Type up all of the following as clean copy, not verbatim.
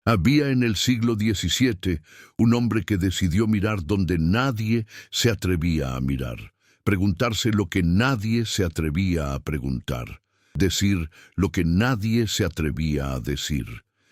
Había en el siglo XVII un hombre que decidió mirar donde nadie se atrevía a mirar, preguntarse lo que nadie se atrevía a preguntar, decir lo que nadie se atrevía a decir.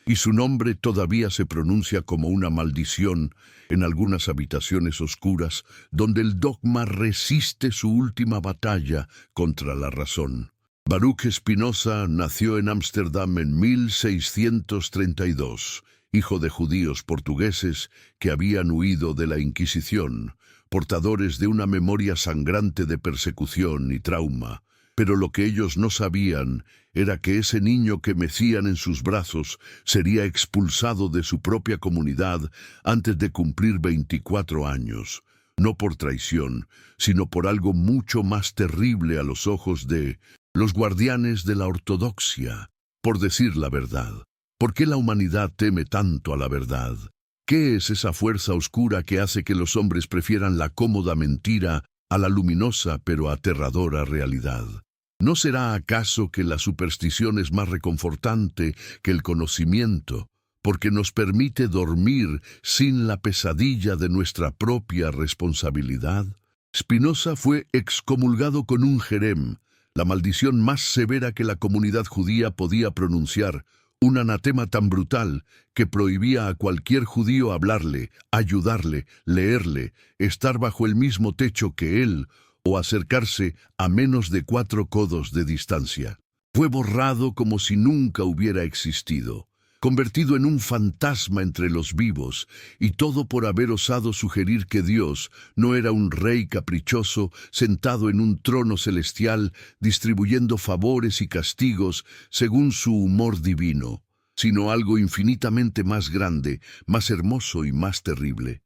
Y su nombre todavía se pronuncia como una maldición en algunas habitaciones oscuras donde el dogma resiste su última batalla contra la razón. Baruch Spinoza nació en Ámsterdam en 1632, hijo de judíos portugueses que habían huido de la Inquisición, portadores de una memoria sangrante de persecución y trauma. Pero lo que ellos no sabían era que ese niño que mecían en sus brazos sería expulsado de su propia comunidad antes de cumplir 24 años, no por traición, sino por algo mucho más terrible a los ojos de los guardianes de la ortodoxia, por decir la verdad. ¿Por qué la humanidad teme tanto a la verdad? ¿Qué es esa fuerza oscura que hace que los hombres prefieran la cómoda mentira a la luminosa pero aterradora realidad? ¿No será acaso que la superstición es más reconfortante que el conocimiento, porque nos permite dormir sin la pesadilla de nuestra propia responsabilidad? Spinoza fue excomulgado con un jerem, la maldición más severa que la comunidad judía podía pronunciar, un anatema tan brutal que prohibía a cualquier judío hablarle, ayudarle, leerle, estar bajo el mismo techo que él o acercarse a menos de 4 codos de distancia. Fue borrado como si nunca hubiera existido, convertido en un fantasma entre los vivos, y todo por haber osado sugerir que Dios no era un rey caprichoso sentado en un trono celestial distribuyendo favores y castigos según su humor divino, sino algo infinitamente más grande, más hermoso y más terrible.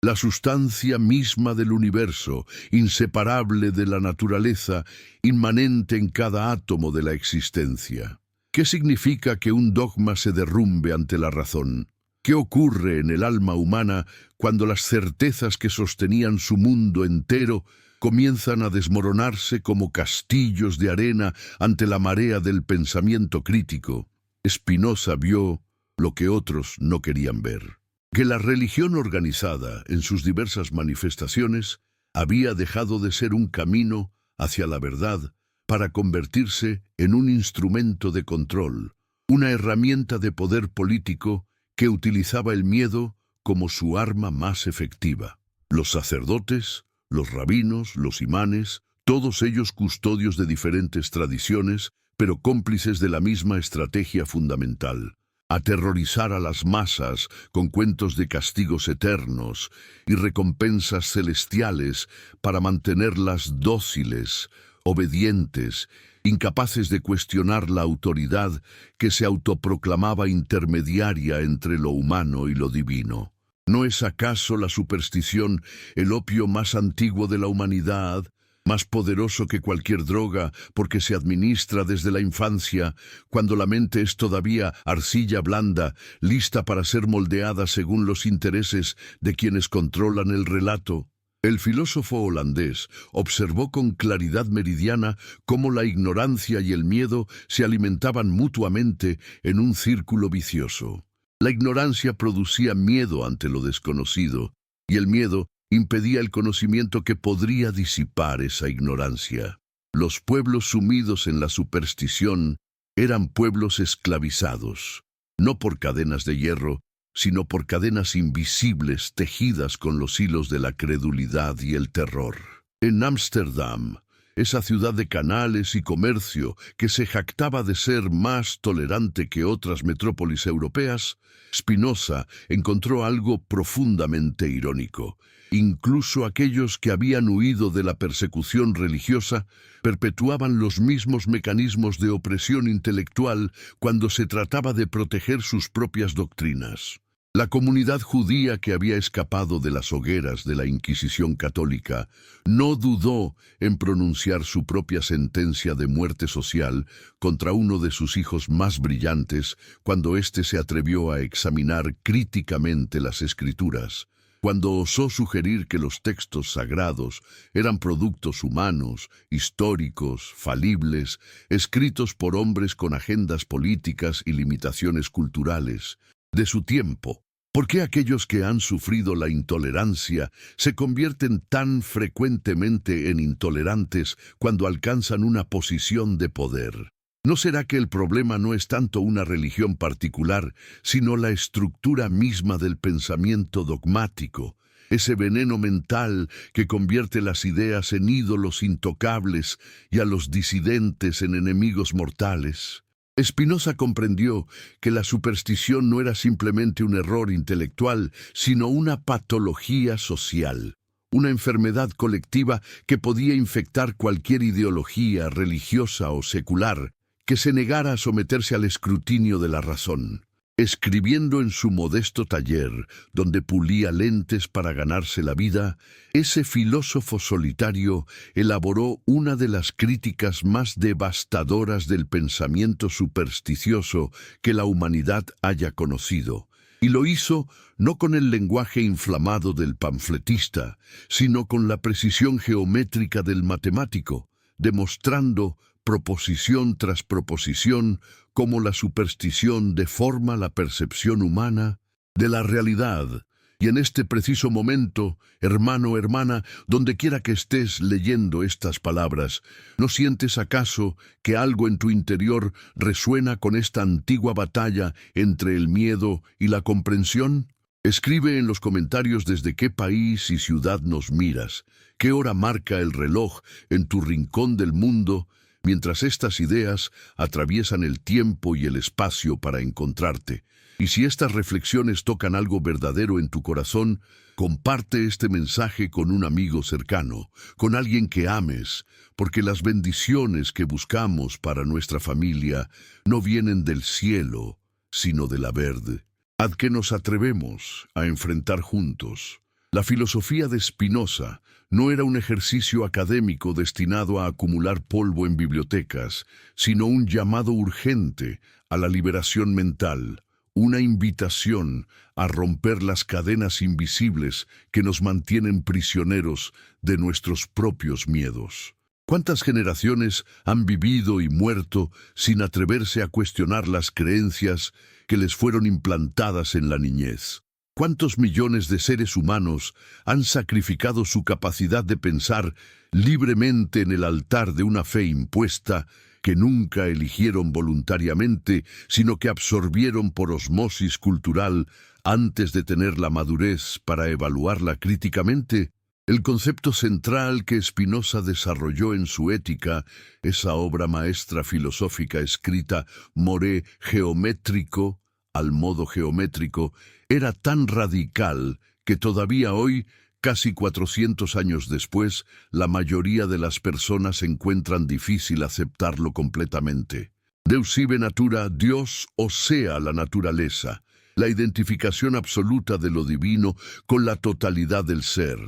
La sustancia misma del universo, inseparable de la naturaleza, inmanente en cada átomo de la existencia. ¿Qué significa que un dogma se derrumbe ante la razón? ¿Qué ocurre en el alma humana cuando las certezas que sostenían su mundo entero comienzan a desmoronarse como castillos de arena ante la marea del pensamiento crítico? Spinoza vio lo que otros no querían ver. Que la religión organizada, en sus diversas manifestaciones, había dejado de ser un camino hacia la verdad para convertirse en un instrumento de control, una herramienta de poder político que utilizaba el miedo como su arma más efectiva. Los sacerdotes, los rabinos, los imanes, todos ellos custodios de diferentes tradiciones, pero cómplices de la misma estrategia fundamental: aterrorizar a las masas con cuentos de castigos eternos y recompensas celestiales para mantenerlas dóciles, obedientes, incapaces de cuestionar la autoridad que se autoproclamaba intermediaria entre lo humano y lo divino. ¿No es acaso la superstición el opio más antiguo de la humanidad, más poderoso que cualquier droga porque se administra desde la infancia, cuando la mente es todavía arcilla blanda, lista para ser moldeada según los intereses de quienes controlan el relato? El filósofo holandés observó con claridad meridiana cómo la ignorancia y el miedo se alimentaban mutuamente en un círculo vicioso. La ignorancia producía miedo ante lo desconocido, y el miedo impedía el conocimiento que podría disipar esa ignorancia. Los pueblos sumidos en la superstición eran pueblos esclavizados, no por cadenas de hierro, sino por cadenas invisibles tejidas con los hilos de la credulidad y el terror. En Ámsterdam, esa ciudad de canales y comercio que se jactaba de ser más tolerante que otras metrópolis europeas, Spinoza encontró algo profundamente irónico. Incluso aquellos que habían huido de la persecución religiosa perpetuaban los mismos mecanismos de opresión intelectual cuando se trataba de proteger sus propias doctrinas. La comunidad judía que había escapado de las hogueras de la Inquisición católica no dudó en pronunciar su propia sentencia de muerte social contra uno de sus hijos más brillantes cuando éste se atrevió a examinar críticamente las Escrituras, cuando osó sugerir que los textos sagrados eran productos humanos, históricos, falibles, escritos por hombres con agendas políticas y limitaciones culturales. de su tiempo. ¿Por qué aquellos que han sufrido la intolerancia se convierten tan frecuentemente en intolerantes cuando alcanzan una posición de poder? ¿No será que el problema no es tanto una religión particular, sino la estructura misma del pensamiento dogmático? Ese veneno mental que convierte las ideas en ídolos intocables y a los disidentes en enemigos mortales. Spinoza comprendió que la superstición no era simplemente un error intelectual, sino una patología social, una enfermedad colectiva que podía infectar cualquier ideología religiosa o secular que se negara a someterse al escrutinio de la razón. Escribiendo en su modesto taller, donde pulía lentes para ganarse la vida, ese filósofo solitario elaboró una de las críticas más devastadoras del pensamiento supersticioso que la humanidad haya conocido. Y lo hizo no con el lenguaje inflamado del panfletista, sino con la precisión geométrica del matemático, demostrando proposición tras proposición, cómo la superstición deforma la percepción humana de la realidad. Y en este preciso momento, hermano, hermana, donde quiera que estés leyendo estas palabras, ¿no sientes acaso que algo en tu interior resuena con esta antigua batalla entre el miedo y la comprensión? Escribe en los comentarios desde qué país y ciudad nos miras, qué hora marca el reloj en tu rincón del mundo, mientras estas ideas atraviesan el tiempo y el espacio para encontrarte. Y si estas reflexiones tocan algo verdadero en tu corazón, comparte este mensaje con un amigo cercano, con alguien que ames, porque las bendiciones que buscamos para nuestra familia no vienen del cielo, sino de la verde. Haz que nos atrevemos a enfrentar juntos. La filosofía de Spinoza no era un ejercicio académico destinado a acumular polvo en bibliotecas, sino un llamado urgente a la liberación mental, una invitación a romper las cadenas invisibles que nos mantienen prisioneros de nuestros propios miedos. ¿Cuántas generaciones han vivido y muerto sin atreverse a cuestionar las creencias que les fueron implantadas en la niñez? ¿Cuántos millones de seres humanos han sacrificado su capacidad de pensar libremente en el altar de una fe impuesta que nunca eligieron voluntariamente, sino que absorbieron por osmosis cultural antes de tener la madurez para evaluarla críticamente? El concepto central que Spinoza desarrolló en su Ética, esa obra maestra filosófica escrita more geométrico, al modo geométrico, era tan radical que todavía hoy, casi 400 años después, la mayoría de las personas encuentran difícil aceptarlo completamente. Deus sive natura, Dios, o sea, la naturaleza, la identificación absoluta de lo divino con la totalidad del ser,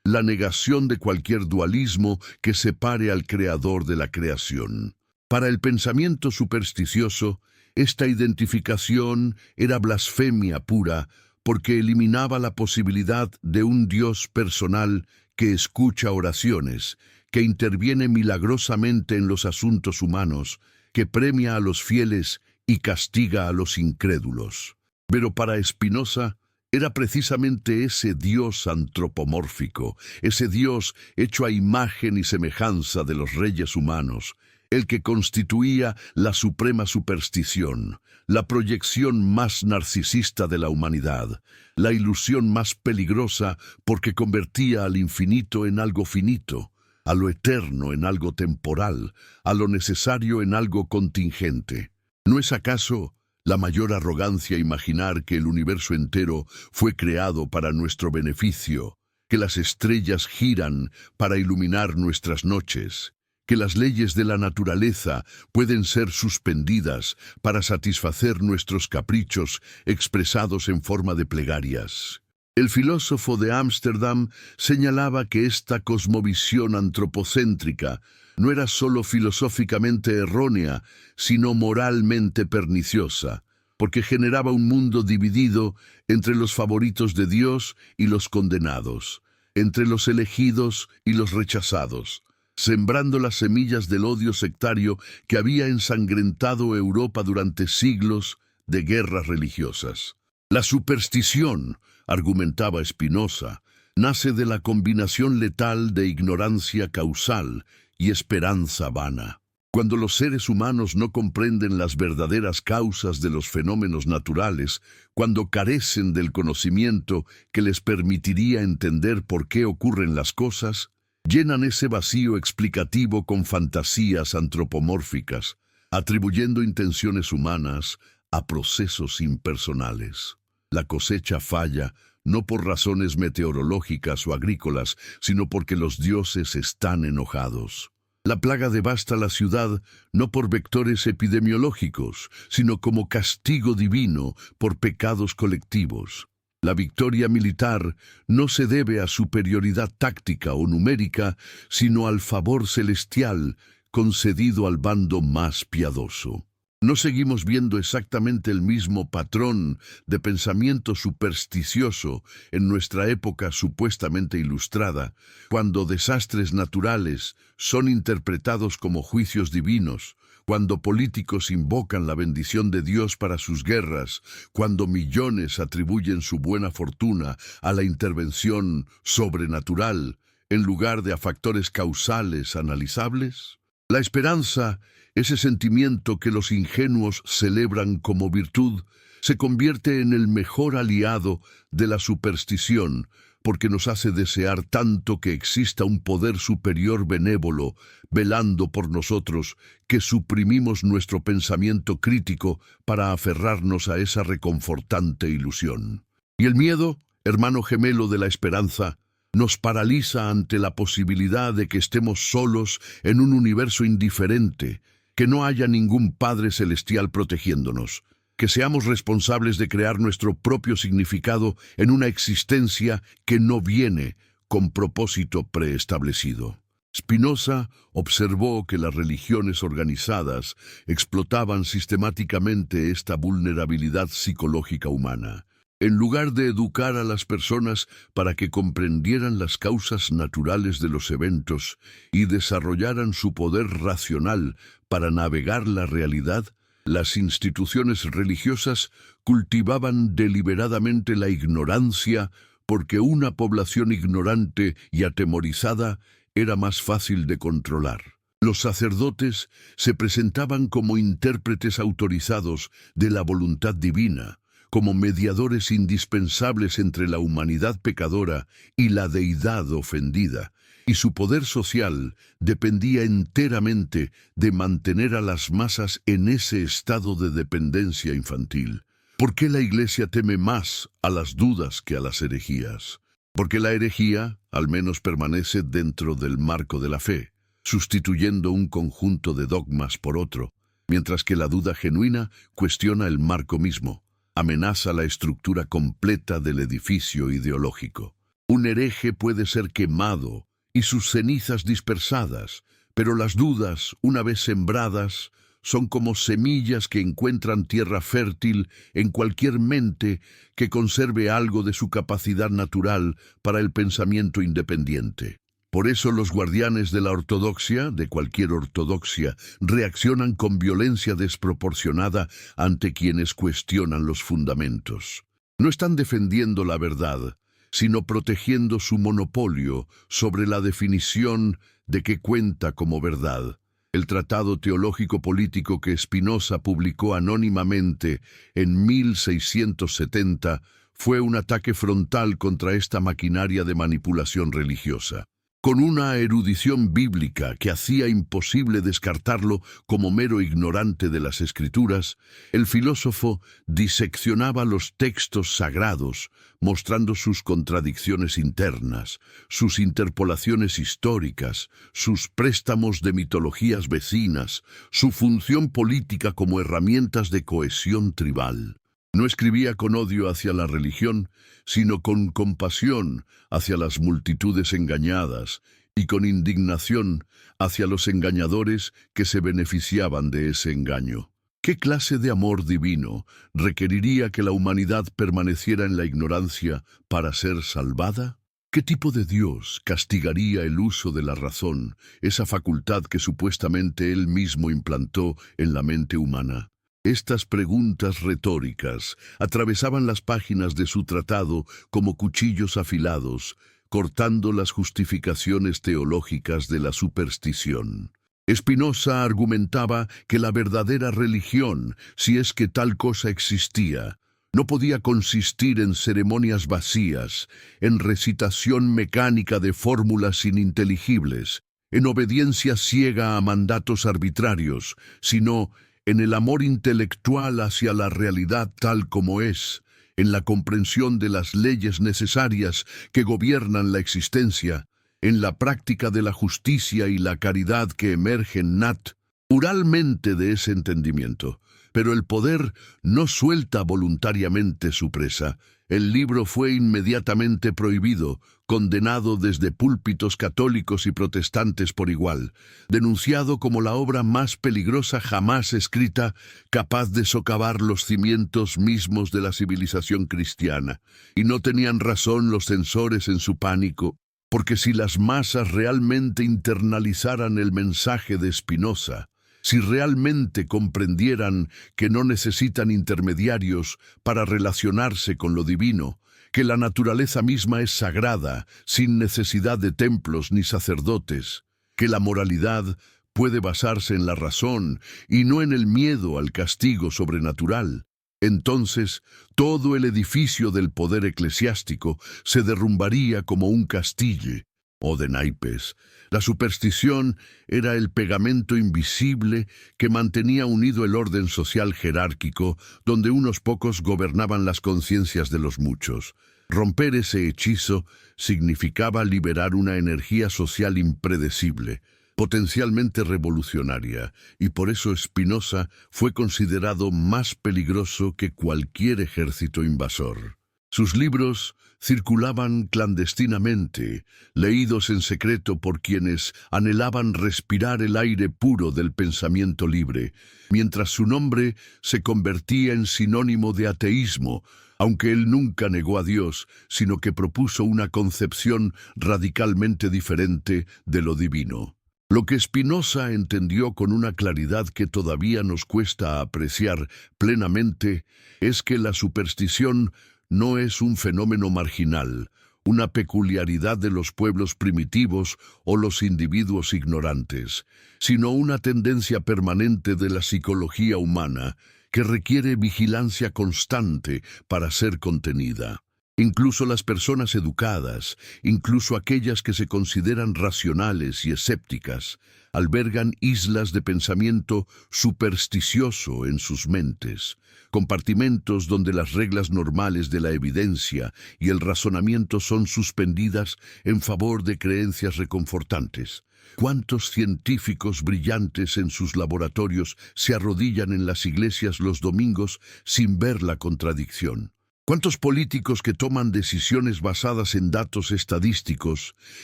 la negación de cualquier dualismo que separe al creador de la creación. Para el pensamiento supersticioso, esta identificación era blasfemia pura porque eliminaba la posibilidad de un Dios personal que escucha oraciones, que interviene milagrosamente en los asuntos humanos, que premia a los fieles y castiga a los incrédulos. Pero para Spinoza era precisamente ese Dios antropomórfico, ese Dios hecho a imagen y semejanza de los reyes humanos, el que constituía la suprema superstición, la proyección más narcisista de la humanidad, la ilusión más peligrosa porque convertía al infinito en algo finito, a lo eterno en algo temporal, a lo necesario en algo contingente. ¿No es acaso la mayor arrogancia imaginar que el universo entero fue creado para nuestro beneficio, que las estrellas giran para iluminar nuestras noches, que las leyes de la naturaleza pueden ser suspendidas para satisfacer nuestros caprichos expresados en forma de plegarias? El filósofo de Ámsterdam señalaba que esta cosmovisión antropocéntrica no era sólo filosóficamente errónea, sino moralmente perniciosa, porque generaba un mundo dividido entre los favoritos de Dios y los condenados, entre los elegidos y los rechazados, sembrando las semillas del odio sectario que había ensangrentado Europa durante siglos de guerras religiosas. La superstición, argumentaba Spinoza, nace de la combinación letal de ignorancia causal y esperanza vana. Cuando los seres humanos no comprenden las verdaderas causas de los fenómenos naturales, cuando carecen del conocimiento que les permitiría entender por qué ocurren las cosas, llenan ese vacío explicativo con fantasías antropomórficas, atribuyendo intenciones humanas a procesos impersonales. La cosecha falla no por razones meteorológicas o agrícolas, sino porque los dioses están enojados. La plaga devasta la ciudad no por vectores epidemiológicos, sino como castigo divino por pecados colectivos. La victoria militar no se debe a superioridad táctica o numérica, sino al favor celestial concedido al bando más piadoso. ¿No seguimos viendo exactamente el mismo patrón de pensamiento supersticioso en nuestra época supuestamente ilustrada, cuando desastres naturales son interpretados como juicios divinos, cuando políticos invocan la bendición de Dios para sus guerras, cuando millones atribuyen su buena fortuna a la intervención sobrenatural en lugar de a factores causales analizables? La esperanza, ese sentimiento que los ingenuos celebran como virtud, se convierte en el mejor aliado de la superstición, porque nos hace desear tanto que exista un poder superior benévolo velando por nosotros, que suprimimos nuestro pensamiento crítico para aferrarnos a esa reconfortante ilusión. Y el miedo, hermano gemelo de la esperanza, nos paraliza ante la posibilidad de que estemos solos en un universo indiferente, que no haya ningún Padre Celestial protegiéndonos, que seamos responsables de crear nuestro propio significado en una existencia que no viene con propósito preestablecido. Spinoza observó que las religiones organizadas explotaban sistemáticamente esta vulnerabilidad psicológica humana. En lugar de educar a las personas para que comprendieran las causas naturales de los eventos y desarrollaran su poder racional para navegar la realidad, las instituciones religiosas cultivaban deliberadamente la ignorancia porque una población ignorante y atemorizada era más fácil de controlar. Los sacerdotes se presentaban como intérpretes autorizados de la voluntad divina, como mediadores indispensables entre la humanidad pecadora y la deidad ofendida, y su poder social dependía enteramente de mantener a las masas en ese estado de dependencia infantil. ¿Por qué la Iglesia teme más a las dudas que a las herejías? Porque la herejía, al menos, permanece dentro del marco de la fe, sustituyendo un conjunto de dogmas por otro, mientras que la duda genuina cuestiona el marco mismo, amenaza la estructura completa del edificio ideológico. Un hereje puede ser quemado y sus cenizas dispersadas, pero las dudas, una vez sembradas, son como semillas que encuentran tierra fértil en cualquier mente que conserve algo de su capacidad natural para el pensamiento independiente. Por eso los guardianes de la ortodoxia, de cualquier ortodoxia, reaccionan con violencia desproporcionada ante quienes cuestionan los fundamentos. No están defendiendo la verdad, sino protegiendo su monopolio sobre la definición de qué cuenta como verdad. El tratado teológico-político que Spinoza publicó anónimamente en 1670 fue un ataque frontal contra esta maquinaria de manipulación religiosa. Con una erudición bíblica que hacía imposible descartarlo como mero ignorante de las Escrituras, el filósofo diseccionaba los textos sagrados, mostrando sus contradicciones internas, sus interpolaciones históricas, sus préstamos de mitologías vecinas, su función política como herramientas de cohesión tribal. No escribía con odio hacia la religión, sino con compasión hacia las multitudes engañadas y con indignación hacia los engañadores que se beneficiaban de ese engaño. ¿Qué clase de amor divino requeriría que la humanidad permaneciera en la ignorancia para ser salvada? ¿Qué tipo de Dios castigaría el uso de la razón, esa facultad que supuestamente Él mismo implantó en la mente humana? Estas preguntas retóricas atravesaban las páginas de su tratado como cuchillos afilados, cortando las justificaciones teológicas de la superstición. Spinoza argumentaba que la verdadera religión, si es que tal cosa existía, no podía consistir en ceremonias vacías, en recitación mecánica de fórmulas ininteligibles, en obediencia ciega a mandatos arbitrarios, sino en el amor intelectual hacia la realidad tal como es, en la comprensión de las leyes necesarias que gobiernan la existencia, en la práctica de la justicia y la caridad que emergen naturalmente de ese entendimiento. Pero el poder no suelta voluntariamente su presa. El libro fue inmediatamente prohibido, condenado desde púlpitos católicos y protestantes por igual, denunciado como la obra más peligrosa jamás escrita, capaz de socavar los cimientos mismos de la civilización cristiana. Y no tenían razón los censores en su pánico, porque si las masas realmente internalizaran el mensaje de Spinoza, si realmente comprendieran que no necesitan intermediarios para relacionarse con lo divino, que la naturaleza misma es sagrada, sin necesidad de templos ni sacerdotes, que la moralidad puede basarse en la razón y no en el miedo al castigo sobrenatural, entonces todo el edificio del poder eclesiástico se derrumbaría como un castillo o de naipes. La superstición era el pegamento invisible que mantenía unido el orden social jerárquico, donde unos pocos gobernaban las conciencias de los muchos. Romper ese hechizo significaba liberar una energía social impredecible, potencialmente revolucionaria, y por eso Spinoza fue considerado más peligroso que cualquier ejército invasor. Sus libros circulaban clandestinamente, leídos en secreto por quienes anhelaban respirar el aire puro del pensamiento libre, mientras su nombre se convertía en sinónimo de ateísmo, aunque él nunca negó a Dios, sino que propuso una concepción radicalmente diferente de lo divino. Lo que Spinoza entendió con una claridad que todavía nos cuesta apreciar plenamente es que la superstición no es un fenómeno marginal, una peculiaridad de los pueblos primitivos o los individuos ignorantes, sino una tendencia permanente de la psicología humana que requiere vigilancia constante para ser contenida. Incluso las personas educadas, incluso aquellas que se consideran racionales y escépticas, albergan islas de pensamiento supersticioso en sus mentes, compartimentos donde las reglas normales de la evidencia y el razonamiento son suspendidas en favor de creencias reconfortantes. ¿Cuántos científicos brillantes en sus laboratorios se arrodillan en las iglesias los domingos sin ver la contradicción? ¿Cuántos políticos que toman decisiones basadas en datos estadísticos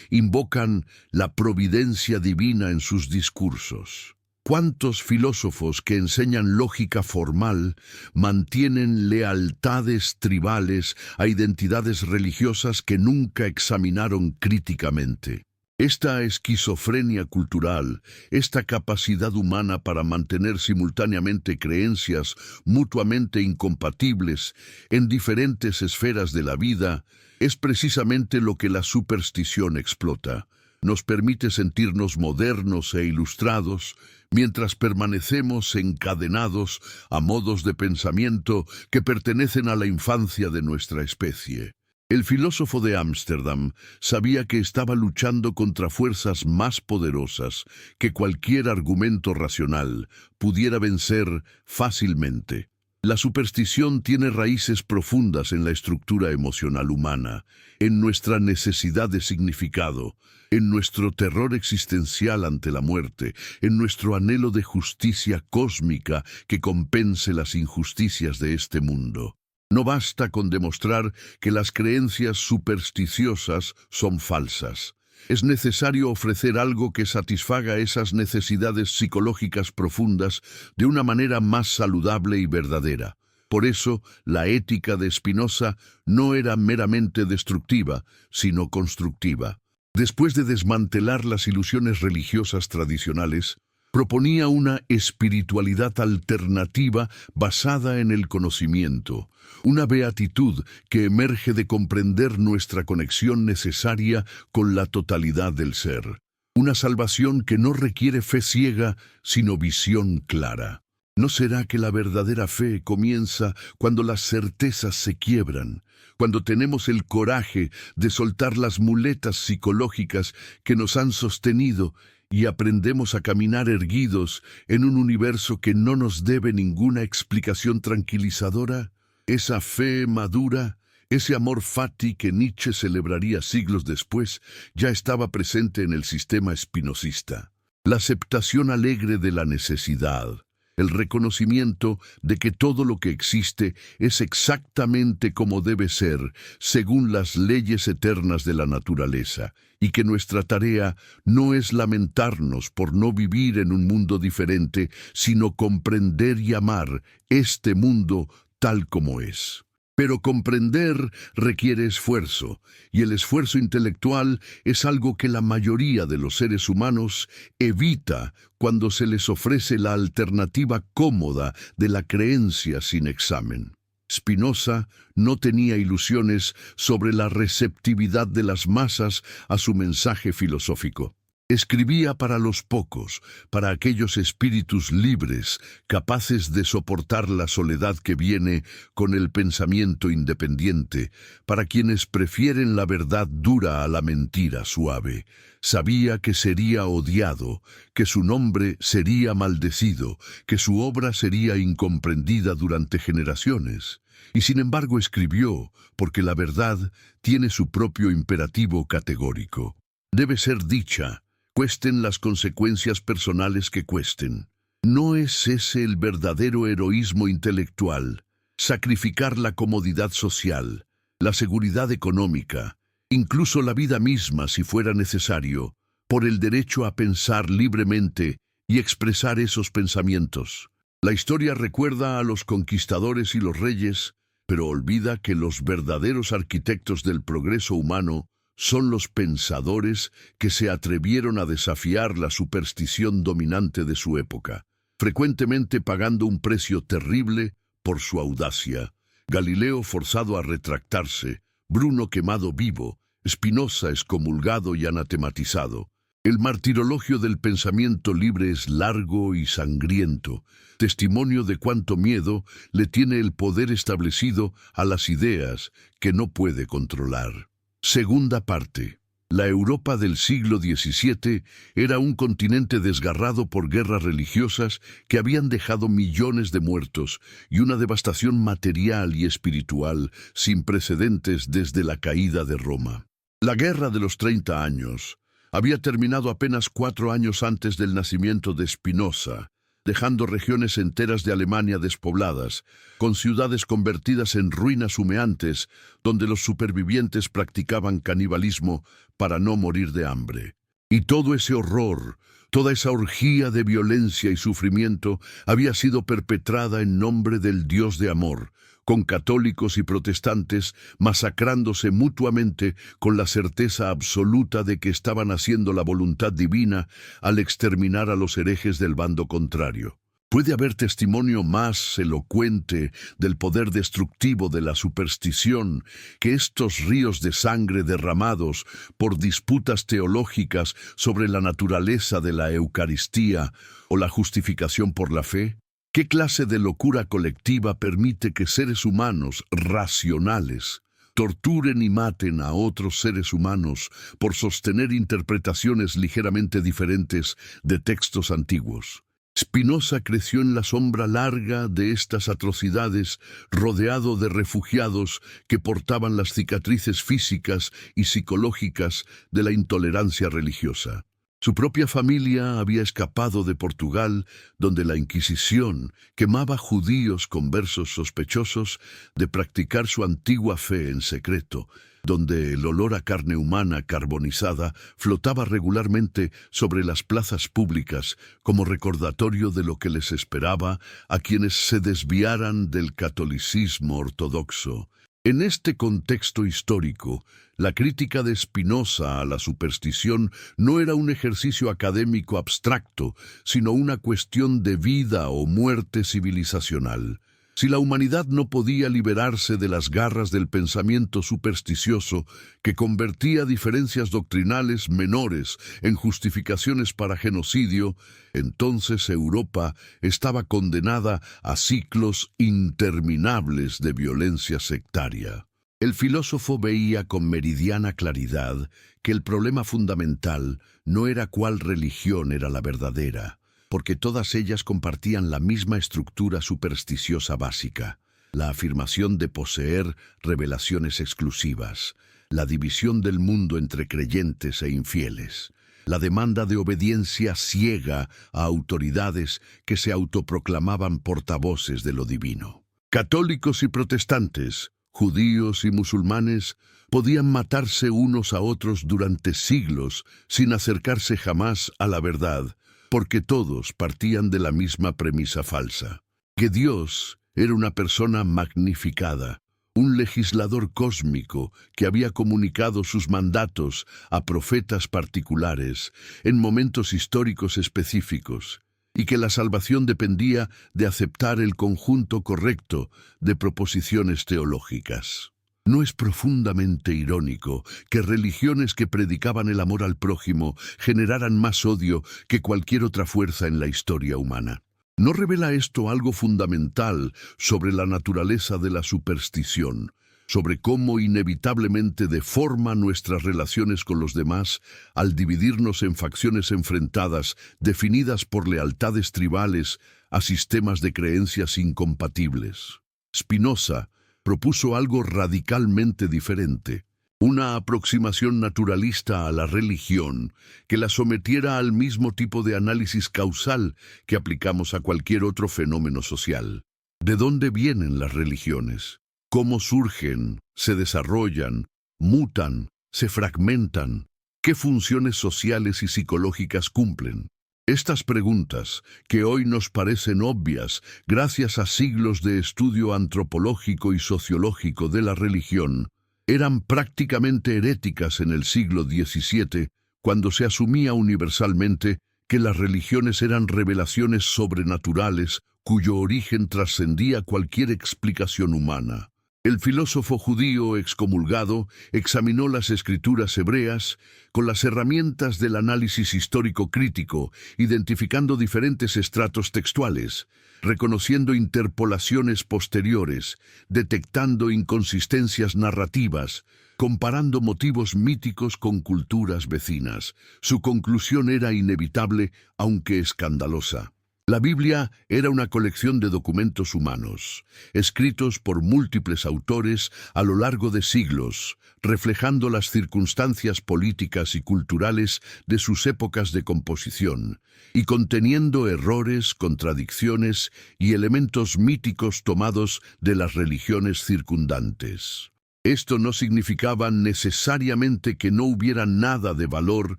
invocan la providencia divina en sus discursos? ¿Cuántos filósofos que enseñan lógica formal mantienen lealtades tribales a identidades religiosas que nunca examinaron críticamente? Esta esquizofrenia cultural, esta capacidad humana para mantener simultáneamente creencias mutuamente incompatibles en diferentes esferas de la vida, es precisamente lo que la superstición explota. Nos permite sentirnos modernos e ilustrados, mientras permanecemos encadenados a modos de pensamiento que pertenecen a la infancia de nuestra especie. El filósofo de Ámsterdam sabía que estaba luchando contra fuerzas más poderosas que cualquier argumento racional pudiera vencer fácilmente. La superstición tiene raíces profundas en la estructura emocional humana, en nuestra necesidad de significado, en nuestro terror existencial ante la muerte, en nuestro anhelo de justicia cósmica que compense las injusticias de este mundo. No basta con demostrar que las creencias supersticiosas son falsas. Es necesario ofrecer algo que satisfaga esas necesidades psicológicas profundas de una manera más saludable y verdadera. Por eso, la ética de Spinoza no era meramente destructiva, sino constructiva. Después de desmantelar las ilusiones religiosas tradicionales, Proponía una espiritualidad alternativa basada en el conocimiento, una beatitud que emerge de comprender nuestra conexión necesaria con la totalidad del ser, una salvación que no requiere fe ciega, sino visión clara. ¿No será que la verdadera fe comienza cuando las certezas se quiebran, cuando tenemos el coraje de soltar las muletas psicológicas que nos han sostenido y aprendemos a caminar erguidos en un universo que no nos debe ninguna explicación tranquilizadora? Esa fe madura, ese amor fati que Nietzsche celebraría siglos después, ya estaba presente en el sistema espinosista. La aceptación alegre de la necesidad, el reconocimiento de que todo lo que existe es exactamente como debe ser, según las leyes eternas de la naturaleza, y que nuestra tarea no es lamentarnos por no vivir en un mundo diferente, sino comprender y amar este mundo tal como es. Pero comprender requiere esfuerzo, y el esfuerzo intelectual es algo que la mayoría de los seres humanos evita cuando se les ofrece la alternativa cómoda de la creencia sin examen. Spinoza no tenía ilusiones sobre la receptividad de las masas a su mensaje filosófico. Escribía para los pocos, para aquellos espíritus libres, capaces de soportar la soledad que viene con el pensamiento independiente, para quienes prefieren la verdad dura a la mentira suave. Sabía que sería odiado, que su nombre sería maldecido, que su obra sería incomprendida durante generaciones. Y sin embargo escribió, porque la verdad tiene su propio imperativo categórico. Debe ser dicha, cuesten las consecuencias personales que cuesten. ¿No es ese el verdadero heroísmo intelectual? Sacrificar la comodidad social, la seguridad económica, incluso la vida misma si fuera necesario, por el derecho a pensar libremente y expresar esos pensamientos. La historia recuerda a los conquistadores y los reyes, pero olvida que los verdaderos arquitectos del progreso humano son los pensadores que se atrevieron a desafiar la superstición dominante de su época, frecuentemente pagando un precio terrible por su audacia. Galileo forzado a retractarse, Bruno quemado vivo, Spinoza excomulgado y anatematizado. El martirologio del pensamiento libre es largo y sangriento, testimonio de cuánto miedo le tiene el poder establecido a las ideas que no puede controlar. Segunda parte. La Europa del siglo XVII era un continente desgarrado por guerras religiosas que habían dejado millones de muertos y una devastación material y espiritual sin precedentes desde la caída de Roma. La Guerra de los 30 años había terminado apenas 4 años antes del nacimiento de Spinoza, dejando regiones enteras de Alemania despobladas, con ciudades convertidas en ruinas humeantes, donde los supervivientes practicaban canibalismo para no morir de hambre. Y todo ese horror, toda esa orgía de violencia y sufrimiento había sido perpetrada en nombre del Dios de amor, con católicos y protestantes masacrándose mutuamente con la certeza absoluta de que estaban haciendo la voluntad divina al exterminar a los herejes del bando contrario. ¿Puede haber testimonio más elocuente del poder destructivo de la superstición que estos ríos de sangre derramados por disputas teológicas sobre la naturaleza de la Eucaristía o la justificación por la fe? ¿Qué clase de locura colectiva permite que seres humanos racionales torturen y maten a otros seres humanos por sostener interpretaciones ligeramente diferentes de textos antiguos? Spinoza creció en la sombra larga de estas atrocidades, rodeado de refugiados que portaban las cicatrices físicas y psicológicas de la intolerancia religiosa. Su propia familia había escapado de Portugal, donde la Inquisición quemaba judíos conversos sospechosos de practicar su antigua fe en secreto, donde el olor a carne humana carbonizada flotaba regularmente sobre las plazas públicas como recordatorio de lo que les esperaba a quienes se desviaran del catolicismo ortodoxo. En este contexto histórico, la crítica de Spinoza a la superstición no era un ejercicio académico abstracto, sino una cuestión de vida o muerte civilizacional. Si la humanidad no podía liberarse de las garras del pensamiento supersticioso que convertía diferencias doctrinales menores en justificaciones para genocidio, entonces Europa estaba condenada a ciclos interminables de violencia sectaria. El filósofo veía con meridiana claridad que el problema fundamental no era cuál religión era la verdadera, porque todas ellas compartían la misma estructura supersticiosa básica: la afirmación de poseer revelaciones exclusivas, la división del mundo entre creyentes e infieles, la demanda de obediencia ciega a autoridades que se autoproclamaban portavoces de lo divino. Católicos y protestantes, judíos y musulmanes, podían matarse unos a otros durante siglos sin acercarse jamás a la verdad, porque todos partían de la misma premisa falsa: que Dios era una persona magnificada, un legislador cósmico que había comunicado sus mandatos a profetas particulares en momentos históricos específicos, y que la salvación dependía de aceptar el conjunto correcto de proposiciones teológicas. ¿No es profundamente irónico que religiones que predicaban el amor al prójimo generaran más odio que cualquier otra fuerza en la historia humana? ¿No revela esto algo fundamental sobre la naturaleza de la superstición, sobre cómo inevitablemente deforma nuestras relaciones con los demás al dividirnos en facciones enfrentadas definidas por lealtades tribales a sistemas de creencias incompatibles? Spinoza propuso algo radicalmente diferente: una aproximación naturalista a la religión que la sometiera al mismo tipo de análisis causal que aplicamos a cualquier otro fenómeno social. ¿De dónde vienen las religiones? ¿Cómo surgen, se desarrollan, mutan, se fragmentan? ¿Qué funciones sociales y psicológicas cumplen? Estas preguntas, que hoy nos parecen obvias gracias a siglos de estudio antropológico y sociológico de la religión, eran prácticamente heréticas en el siglo XVII, cuando se asumía universalmente que las religiones eran revelaciones sobrenaturales cuyo origen trascendía cualquier explicación humana. El filósofo judío excomulgado examinó las escrituras hebreas con las herramientas del análisis histórico crítico, identificando diferentes estratos textuales, reconociendo interpolaciones posteriores, detectando inconsistencias narrativas, comparando motivos míticos con culturas vecinas. Su conclusión era inevitable, aunque escandalosa. La Biblia era una colección de documentos humanos, escritos por múltiples autores a lo largo de siglos, reflejando las circunstancias políticas y culturales de sus épocas de composición, y conteniendo errores, contradicciones y elementos míticos tomados de las religiones circundantes. Esto no significaba necesariamente que no hubiera nada de valor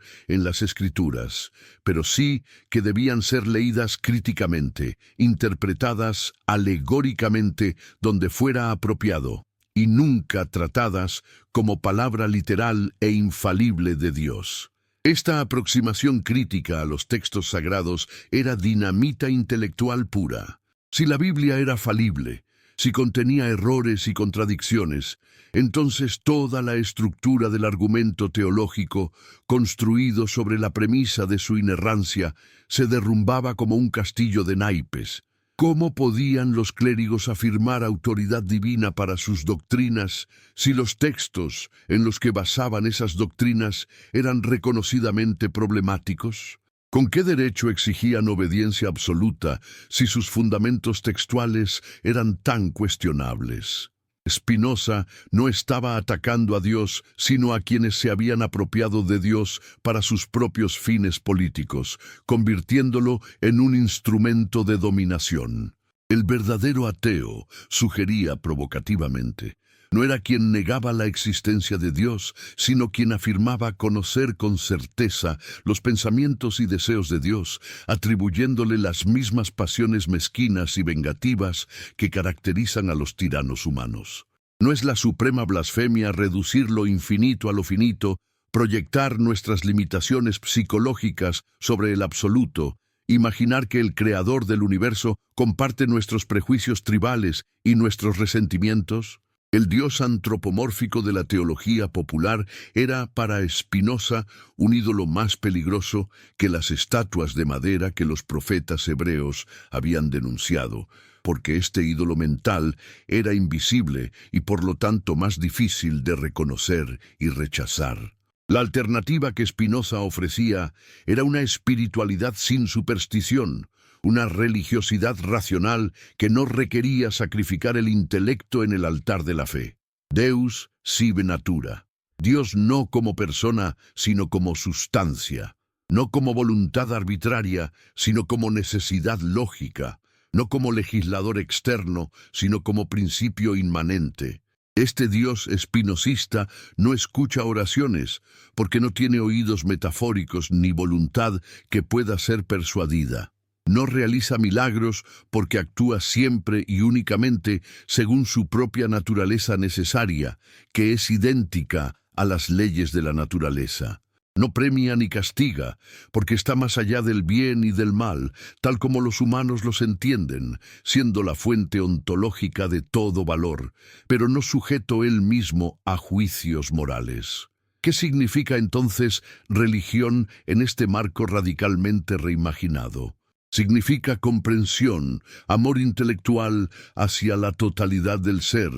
en las escrituras, pero sí que debían ser leídas críticamente, interpretadas alegóricamente donde fuera apropiado, y nunca tratadas como palabra literal e infalible de Dios. Esta aproximación crítica a los textos sagrados era dinamita intelectual pura. Si la Biblia era falible, si contenía errores y contradicciones, entonces toda la estructura del argumento teológico, construido sobre la premisa de su inerrancia, se derrumbaba como un castillo de naipes. ¿Cómo podían los clérigos afirmar autoridad divina para sus doctrinas si los textos en los que basaban esas doctrinas eran reconocidamente problemáticos? ¿Con qué derecho exigían obediencia absoluta si sus fundamentos textuales eran tan cuestionables? Spinoza no estaba atacando a Dios, sino a quienes se habían apropiado de Dios para sus propios fines políticos, convirtiéndolo en un instrumento de dominación. El verdadero ateo, sugería provocativamente, no era quien negaba la existencia de Dios, sino quien afirmaba conocer con certeza los pensamientos y deseos de Dios, atribuyéndole las mismas pasiones mezquinas y vengativas que caracterizan a los tiranos humanos. ¿No es la suprema blasfemia reducir lo infinito a lo finito, proyectar nuestras limitaciones psicológicas sobre el absoluto, imaginar que el creador del universo comparte nuestros prejuicios tribales y nuestros resentimientos? El Dios antropomórfico de la teología popular era para Spinoza un ídolo más peligroso que las estatuas de madera que los profetas hebreos habían denunciado, porque este ídolo mental era invisible y por lo tanto más difícil de reconocer y rechazar. La alternativa que Spinoza ofrecía era una espiritualidad sin superstición, una religiosidad racional que no requería sacrificar el intelecto en el altar de la fe. Deus sive natura. Dios no como persona, sino como sustancia. No como voluntad arbitraria, sino como necesidad lógica. No como legislador externo, sino como principio inmanente. Este Dios espinosista no escucha oraciones, porque no tiene oídos metafóricos ni voluntad que pueda ser persuadida. No realiza milagros porque actúa siempre y únicamente según su propia naturaleza necesaria, que es idéntica a las leyes de la naturaleza. No premia ni castiga, porque está más allá del bien y del mal, tal como los humanos los entienden, siendo la fuente ontológica de todo valor, pero no sujeto él mismo a juicios morales. ¿Qué significa entonces religión en este marco radicalmente reimaginado? Significa comprensión, amor intelectual hacia la totalidad del ser,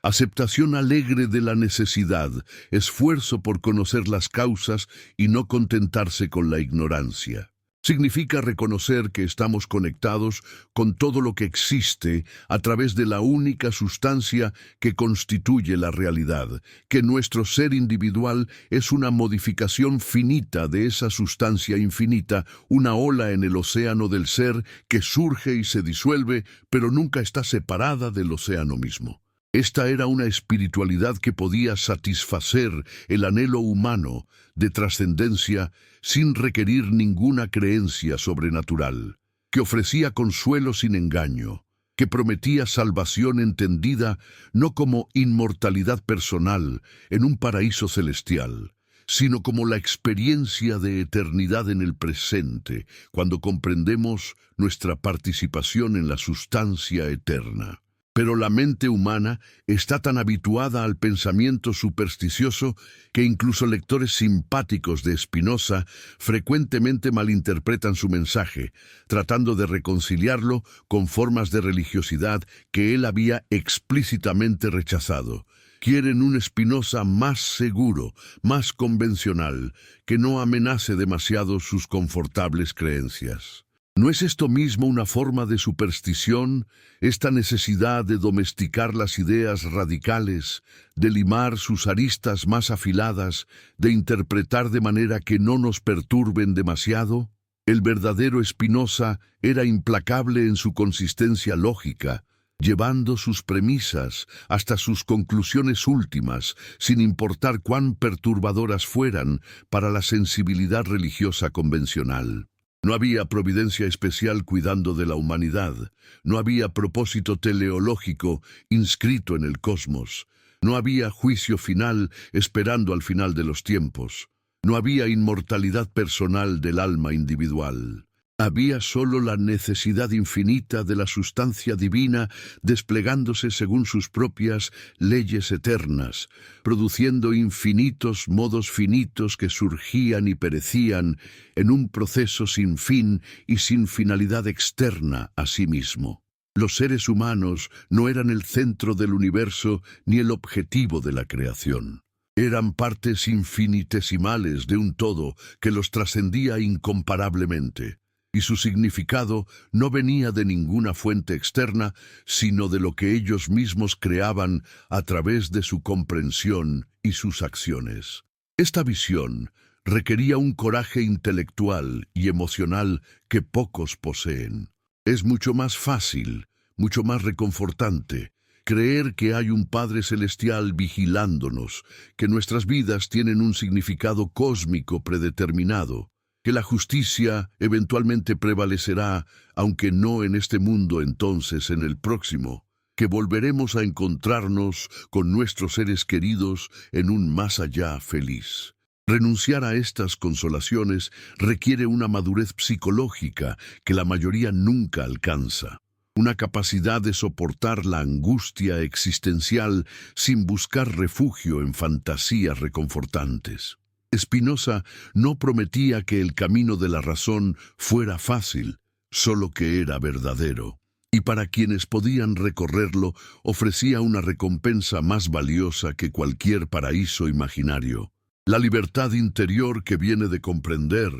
aceptación alegre de la necesidad, esfuerzo por conocer las causas y no contentarse con la ignorancia. Significa reconocer que estamos conectados con todo lo que existe a través de la única sustancia que constituye la realidad, que nuestro ser individual es una modificación finita de esa sustancia infinita, una ola en el océano del ser que surge y se disuelve, pero nunca está separada del océano mismo. Esta era una espiritualidad que podía satisfacer el anhelo humano de trascendencia sin requerir ninguna creencia sobrenatural, que ofrecía consuelo sin engaño, que prometía salvación entendida no como inmortalidad personal en un paraíso celestial, sino como la experiencia de eternidad en el presente, cuando comprendemos nuestra participación en la sustancia eterna. Pero la mente humana está tan habituada al pensamiento supersticioso que incluso lectores simpáticos de Spinoza frecuentemente malinterpretan su mensaje, tratando de reconciliarlo con formas de religiosidad que él había explícitamente rechazado. Quieren un Spinoza más seguro, más convencional, que no amenace demasiado sus confortables creencias. ¿No es esto mismo una forma de superstición, esta necesidad de domesticar las ideas radicales, de limar sus aristas más afiladas, de interpretar de manera que no nos perturben demasiado? El verdadero Spinoza era implacable en su consistencia lógica, llevando sus premisas hasta sus conclusiones últimas, sin importar cuán perturbadoras fueran para la sensibilidad religiosa convencional. No había providencia especial cuidando de la humanidad, no había propósito teleológico inscrito en el cosmos, no había juicio final esperando al final de los tiempos, no había inmortalidad personal del alma individual. Había solo la necesidad infinita de la sustancia divina desplegándose según sus propias leyes eternas, produciendo infinitos modos finitos que surgían y perecían en un proceso sin fin y sin finalidad externa a sí mismo. Los seres humanos no eran el centro del universo ni el objetivo de la creación. Eran partes infinitesimales de un todo que los trascendía incomparablemente. Y su significado no venía de ninguna fuente externa, sino de lo que ellos mismos creaban a través de su comprensión y sus acciones. Esta visión requería un coraje intelectual y emocional que pocos poseen. Es mucho más fácil, mucho más reconfortante, creer que hay un Padre Celestial vigilándonos, que nuestras vidas tienen un significado cósmico predeterminado, que la justicia eventualmente prevalecerá, aunque no en este mundo entonces en el próximo, que volveremos a encontrarnos con nuestros seres queridos en un más allá feliz. Renunciar a estas consolaciones requiere una madurez psicológica que la mayoría nunca alcanza, una capacidad de soportar la angustia existencial sin buscar refugio en fantasías reconfortantes. Spinoza no prometía que el camino de la razón fuera fácil, solo que era verdadero, y para quienes podían recorrerlo ofrecía una recompensa más valiosa que cualquier paraíso imaginario. La libertad interior que viene de comprender,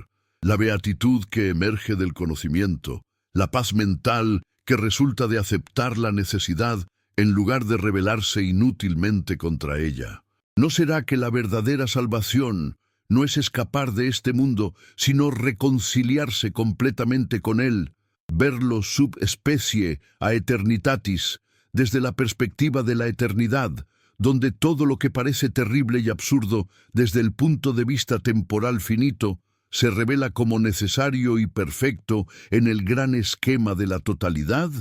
la beatitud que emerge del conocimiento, la paz mental que resulta de aceptar la necesidad en lugar de rebelarse inútilmente contra ella. ¿No será que la verdadera salvación no es escapar de este mundo, sino reconciliarse completamente con él, verlo sub specie a eternitatis, desde la perspectiva de la eternidad, donde todo lo que parece terrible y absurdo desde el punto de vista temporal finito se revela como necesario y perfecto en el gran esquema de la totalidad?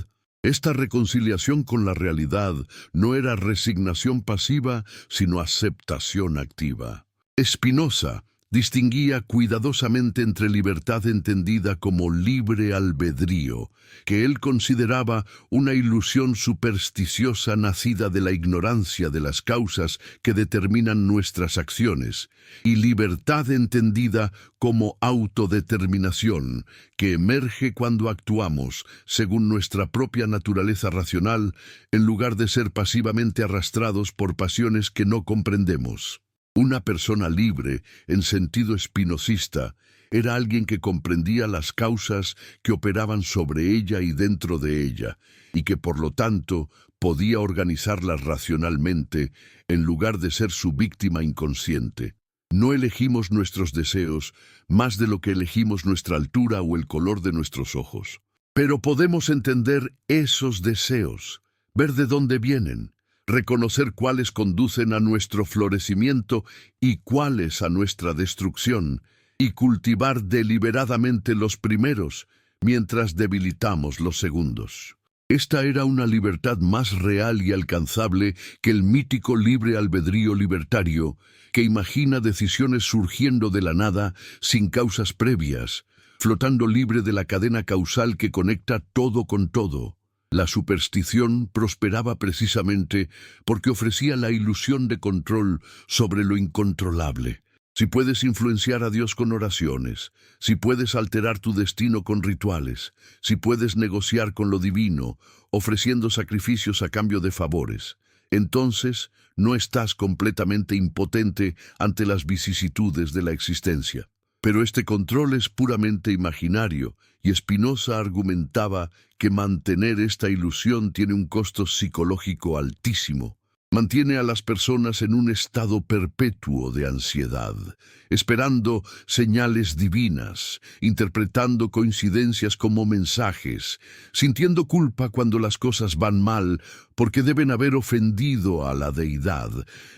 Esta reconciliación con la realidad no era resignación pasiva, sino aceptación activa. Spinoza distinguía cuidadosamente entre libertad entendida como libre albedrío, que él consideraba una ilusión supersticiosa nacida de la ignorancia de las causas que determinan nuestras acciones, y libertad entendida como autodeterminación, que emerge cuando actuamos según nuestra propia naturaleza racional, en lugar de ser pasivamente arrastrados por pasiones que no comprendemos. Una persona libre, en sentido espinosista, era alguien que comprendía las causas que operaban sobre ella y dentro de ella, y que por lo tanto podía organizarlas racionalmente en lugar de ser su víctima inconsciente. No elegimos nuestros deseos más de lo que elegimos nuestra altura o el color de nuestros ojos. Pero podemos entender esos deseos, ver de dónde vienen, reconocer cuáles conducen a nuestro florecimiento y cuáles a nuestra destrucción, y cultivar deliberadamente los primeros, mientras debilitamos los segundos. Esta era una libertad más real y alcanzable que el mítico libre albedrío libertario, que imagina decisiones surgiendo de la nada, sin causas previas, flotando libre de la cadena causal que conecta todo con todo. La superstición prosperaba precisamente porque ofrecía la ilusión de control sobre lo incontrolable. Si puedes influenciar a Dios con oraciones, si puedes alterar tu destino con rituales, si puedes negociar con lo divino, ofreciendo sacrificios a cambio de favores, entonces no estás completamente impotente ante las vicisitudes de la existencia. Pero este control es puramente imaginario, y Spinoza argumentaba que mantener esta ilusión tiene un costo psicológico altísimo. Mantiene a las personas en un estado perpetuo de ansiedad, esperando señales divinas, interpretando coincidencias como mensajes, sintiendo culpa cuando las cosas van mal porque deben haber ofendido a la deidad,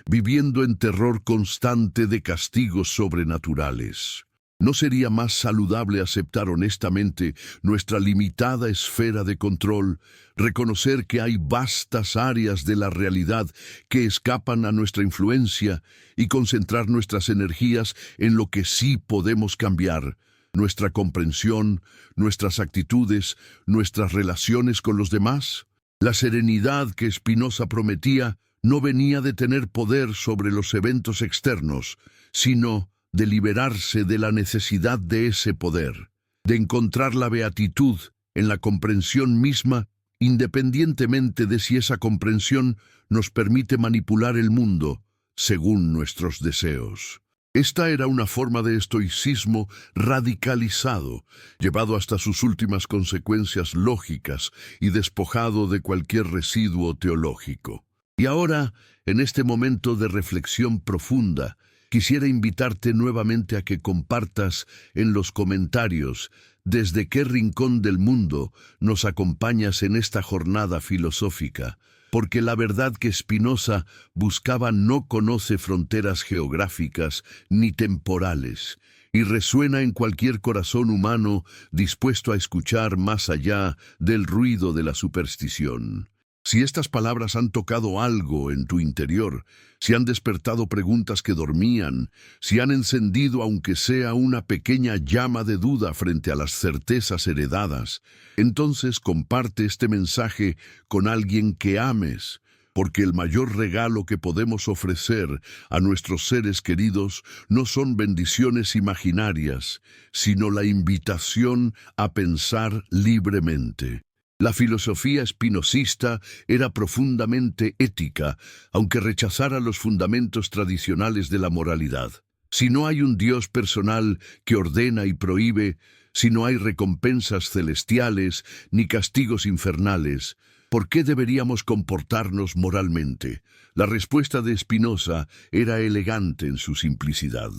viviendo en terror constante de castigos sobrenaturales. ¿No sería más saludable aceptar honestamente nuestra limitada esfera de control, reconocer que hay vastas áreas de la realidad que escapan a nuestra influencia y concentrar nuestras energías en lo que sí podemos cambiar, nuestra comprensión, nuestras actitudes, nuestras relaciones con los demás? La serenidad que Spinoza prometía no venía de tener poder sobre los eventos externos, sino de liberarse de la necesidad de ese poder, de encontrar la beatitud en la comprensión misma, independientemente de si esa comprensión nos permite manipular el mundo según nuestros deseos. Esta era una forma de estoicismo radicalizado, llevado hasta sus últimas consecuencias lógicas y despojado de cualquier residuo teológico. Y ahora, en este momento de reflexión profunda, quisiera invitarte nuevamente a que compartas en los comentarios desde qué rincón del mundo nos acompañas en esta jornada filosófica, porque la verdad que Spinoza buscaba no conoce fronteras geográficas ni temporales, y resuena en cualquier corazón humano dispuesto a escuchar más allá del ruido de la superstición. Si estas palabras han tocado algo en tu interior, si han despertado preguntas que dormían, si han encendido aunque sea una pequeña llama de duda frente a las certezas heredadas, entonces comparte este mensaje con alguien que ames, porque el mayor regalo que podemos ofrecer a nuestros seres queridos no son bendiciones imaginarias, sino la invitación a pensar libremente. La filosofía espinosista era profundamente ética, aunque rechazara los fundamentos tradicionales de la moralidad. Si no hay un Dios personal que ordena y prohíbe, si no hay recompensas celestiales ni castigos infernales, ¿por qué deberíamos comportarnos moralmente? La respuesta de Spinoza era elegante en su simplicidad.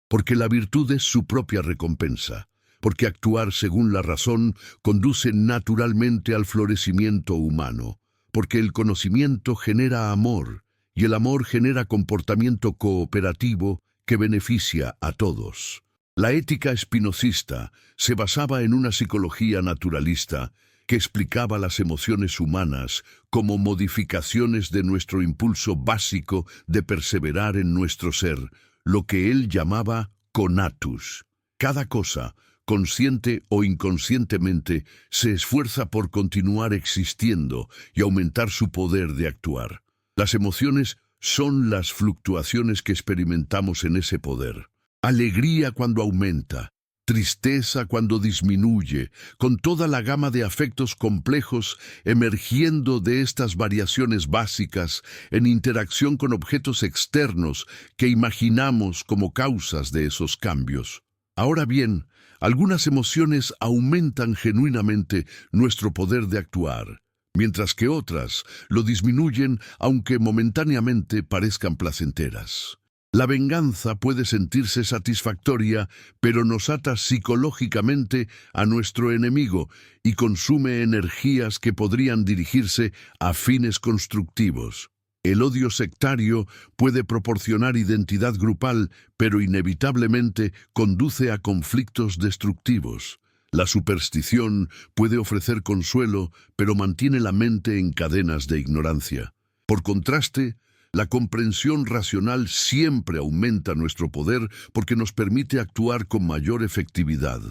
Porque la virtud es su propia recompensa. Porque actuar según la razón conduce naturalmente al florecimiento humano, porque el conocimiento genera amor, y el amor genera comportamiento cooperativo que beneficia a todos. La ética espinosista se basaba en una psicología naturalista que explicaba las emociones humanas como modificaciones de nuestro impulso básico de perseverar en nuestro ser, lo que él llamaba conatus. Cada cosa, consciente o inconscientemente, se esfuerza por continuar existiendo y aumentar su poder de actuar. Las emociones son las fluctuaciones que experimentamos en ese poder. Alegría cuando aumenta, tristeza cuando disminuye, con toda la gama de afectos complejos emergiendo de estas variaciones básicas en interacción con objetos externos que imaginamos como causas de esos cambios. Ahora bien, algunas emociones aumentan genuinamente nuestro poder de actuar, mientras que otras lo disminuyen aunque momentáneamente parezcan placenteras. La venganza puede sentirse satisfactoria, pero nos ata psicológicamente a nuestro enemigo y consume energías que podrían dirigirse a fines constructivos. El odio sectario puede proporcionar identidad grupal, pero inevitablemente conduce a conflictos destructivos. La superstición puede ofrecer consuelo, pero mantiene la mente en cadenas de ignorancia. Por contraste, la comprensión racional siempre aumenta nuestro poder porque nos permite actuar con mayor efectividad.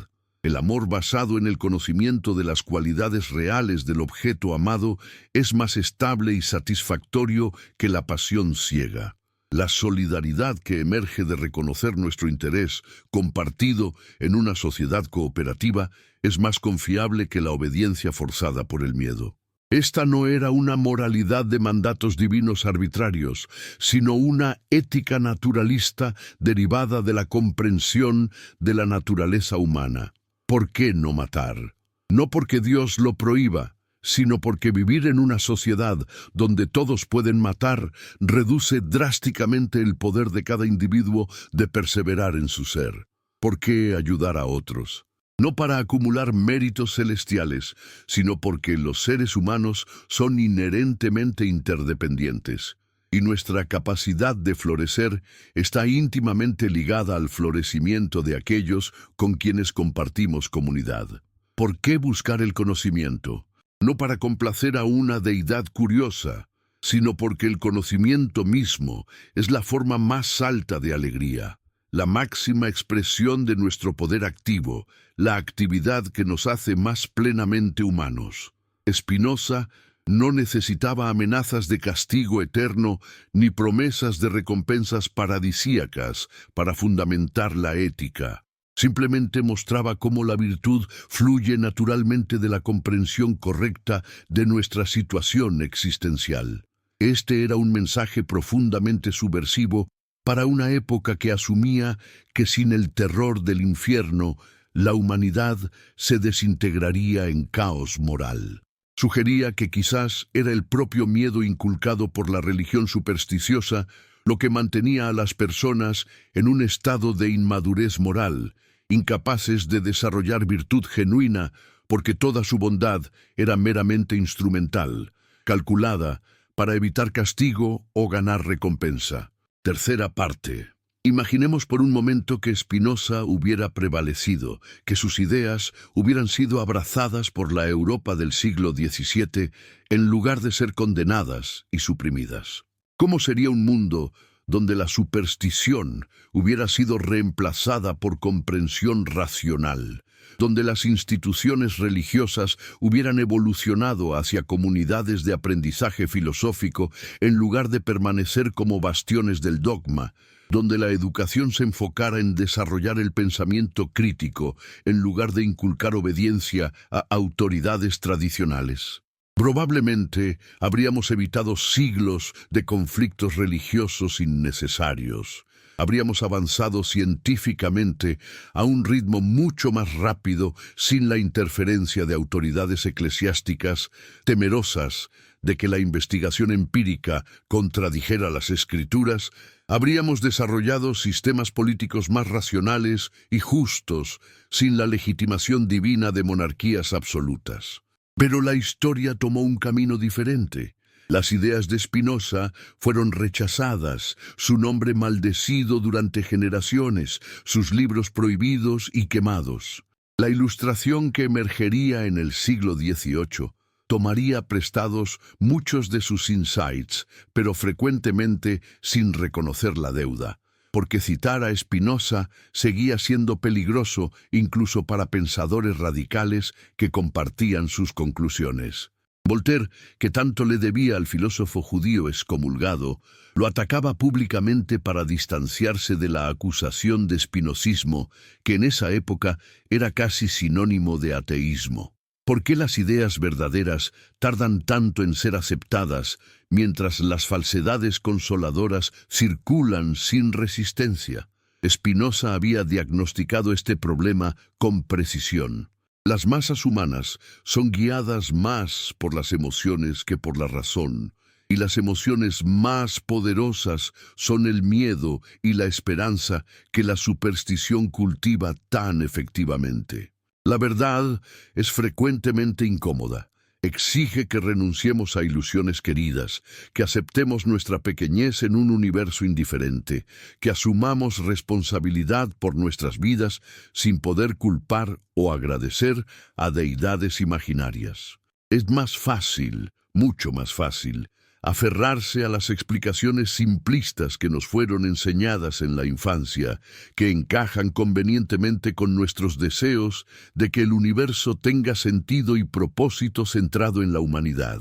El amor basado en el conocimiento de las cualidades reales del objeto amado es más estable y satisfactorio que la pasión ciega. La solidaridad que emerge de reconocer nuestro interés compartido en una sociedad cooperativa es más confiable que la obediencia forzada por el miedo. Esta no era una moralidad de mandatos divinos arbitrarios, sino una ética naturalista derivada de la comprensión de la naturaleza humana. ¿Por qué no matar? No porque Dios lo prohíba, sino porque vivir en una sociedad donde todos pueden matar reduce drásticamente el poder de cada individuo de perseverar en su ser. ¿Por qué ayudar a otros? No para acumular méritos celestiales, sino porque los seres humanos son inherentemente interdependientes, y nuestra capacidad de florecer está íntimamente ligada al florecimiento de aquellos con quienes compartimos comunidad. ¿Por qué buscar el conocimiento? No para complacer a una deidad curiosa, sino porque el conocimiento mismo es la forma más alta de alegría, la máxima expresión de nuestro poder activo, la actividad que nos hace más plenamente humanos. Spinoza no necesitaba amenazas de castigo eterno ni promesas de recompensas paradisíacas para fundamentar la ética. Simplemente mostraba cómo la virtud fluye naturalmente de la comprensión correcta de nuestra situación existencial. Este era un mensaje profundamente subversivo para una época que asumía que sin el terror del infierno, la humanidad se desintegraría en caos moral. Sugería que quizás era el propio miedo inculcado por la religión supersticiosa lo que mantenía a las personas en un estado de inmadurez moral, incapaces de desarrollar virtud genuina porque toda su bondad era meramente instrumental, calculada para evitar castigo o ganar recompensa. Tercera parte. Imaginemos por un momento que Spinoza hubiera prevalecido, que sus ideas hubieran sido abrazadas por la Europa del siglo XVII en lugar de ser condenadas y suprimidas. ¿Cómo sería un mundo donde la superstición hubiera sido reemplazada por comprensión racional, donde las instituciones religiosas hubieran evolucionado hacia comunidades de aprendizaje filosófico en lugar de permanecer como bastiones del dogma, donde la educación se enfocara en desarrollar el pensamiento crítico en lugar de inculcar obediencia a autoridades tradicionales? Probablemente habríamos evitado siglos de conflictos religiosos innecesarios. Habríamos avanzado científicamente a un ritmo mucho más rápido sin la interferencia de autoridades eclesiásticas temerosas de que la investigación empírica contradijera las escrituras. Habríamos desarrollado sistemas políticos más racionales y justos sin la legitimación divina de monarquías absolutas. Pero la historia tomó un camino diferente. Las ideas de Spinoza fueron rechazadas, su nombre maldecido durante generaciones, sus libros prohibidos y quemados. La Ilustración que emergería en el siglo XVIII tomaría prestados muchos de sus insights, pero frecuentemente sin reconocer la deuda, porque citar a Spinoza seguía siendo peligroso incluso para pensadores radicales que compartían sus conclusiones. Voltaire, que tanto le debía al filósofo judío excomulgado, lo atacaba públicamente para distanciarse de la acusación de spinozismo, que en esa época era casi sinónimo de ateísmo. ¿Por qué las ideas verdaderas tardan tanto en ser aceptadas, mientras las falsedades consoladoras circulan sin resistencia? Spinoza había diagnosticado este problema con precisión. Las masas humanas son guiadas más por las emociones que por la razón, y las emociones más poderosas son el miedo y la esperanza que la superstición cultiva tan efectivamente. La verdad es frecuentemente incómoda. Exige que renunciemos a ilusiones queridas, que aceptemos nuestra pequeñez en un universo indiferente, que asumamos responsabilidad por nuestras vidas sin poder culpar o agradecer a deidades imaginarias. Es más fácil, mucho más fácil, aferrarse a las explicaciones simplistas que nos fueron enseñadas en la infancia, que encajan convenientemente con nuestros deseos de que el universo tenga sentido y propósito centrado en la humanidad.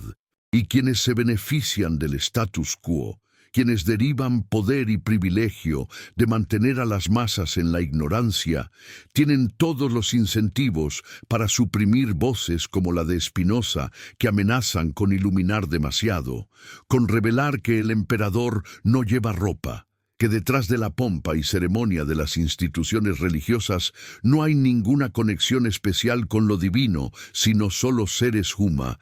Y quienes se benefician del status quo, quienes derivan poder y privilegio de mantener a las masas en la ignorancia, tienen todos los incentivos para suprimir voces como la de Spinoza, que amenazan con iluminar demasiado, con revelar que el emperador no lleva ropa, que detrás de la pompa y ceremonia de las instituciones religiosas no hay ninguna conexión especial con lo divino, sino solo seres humanos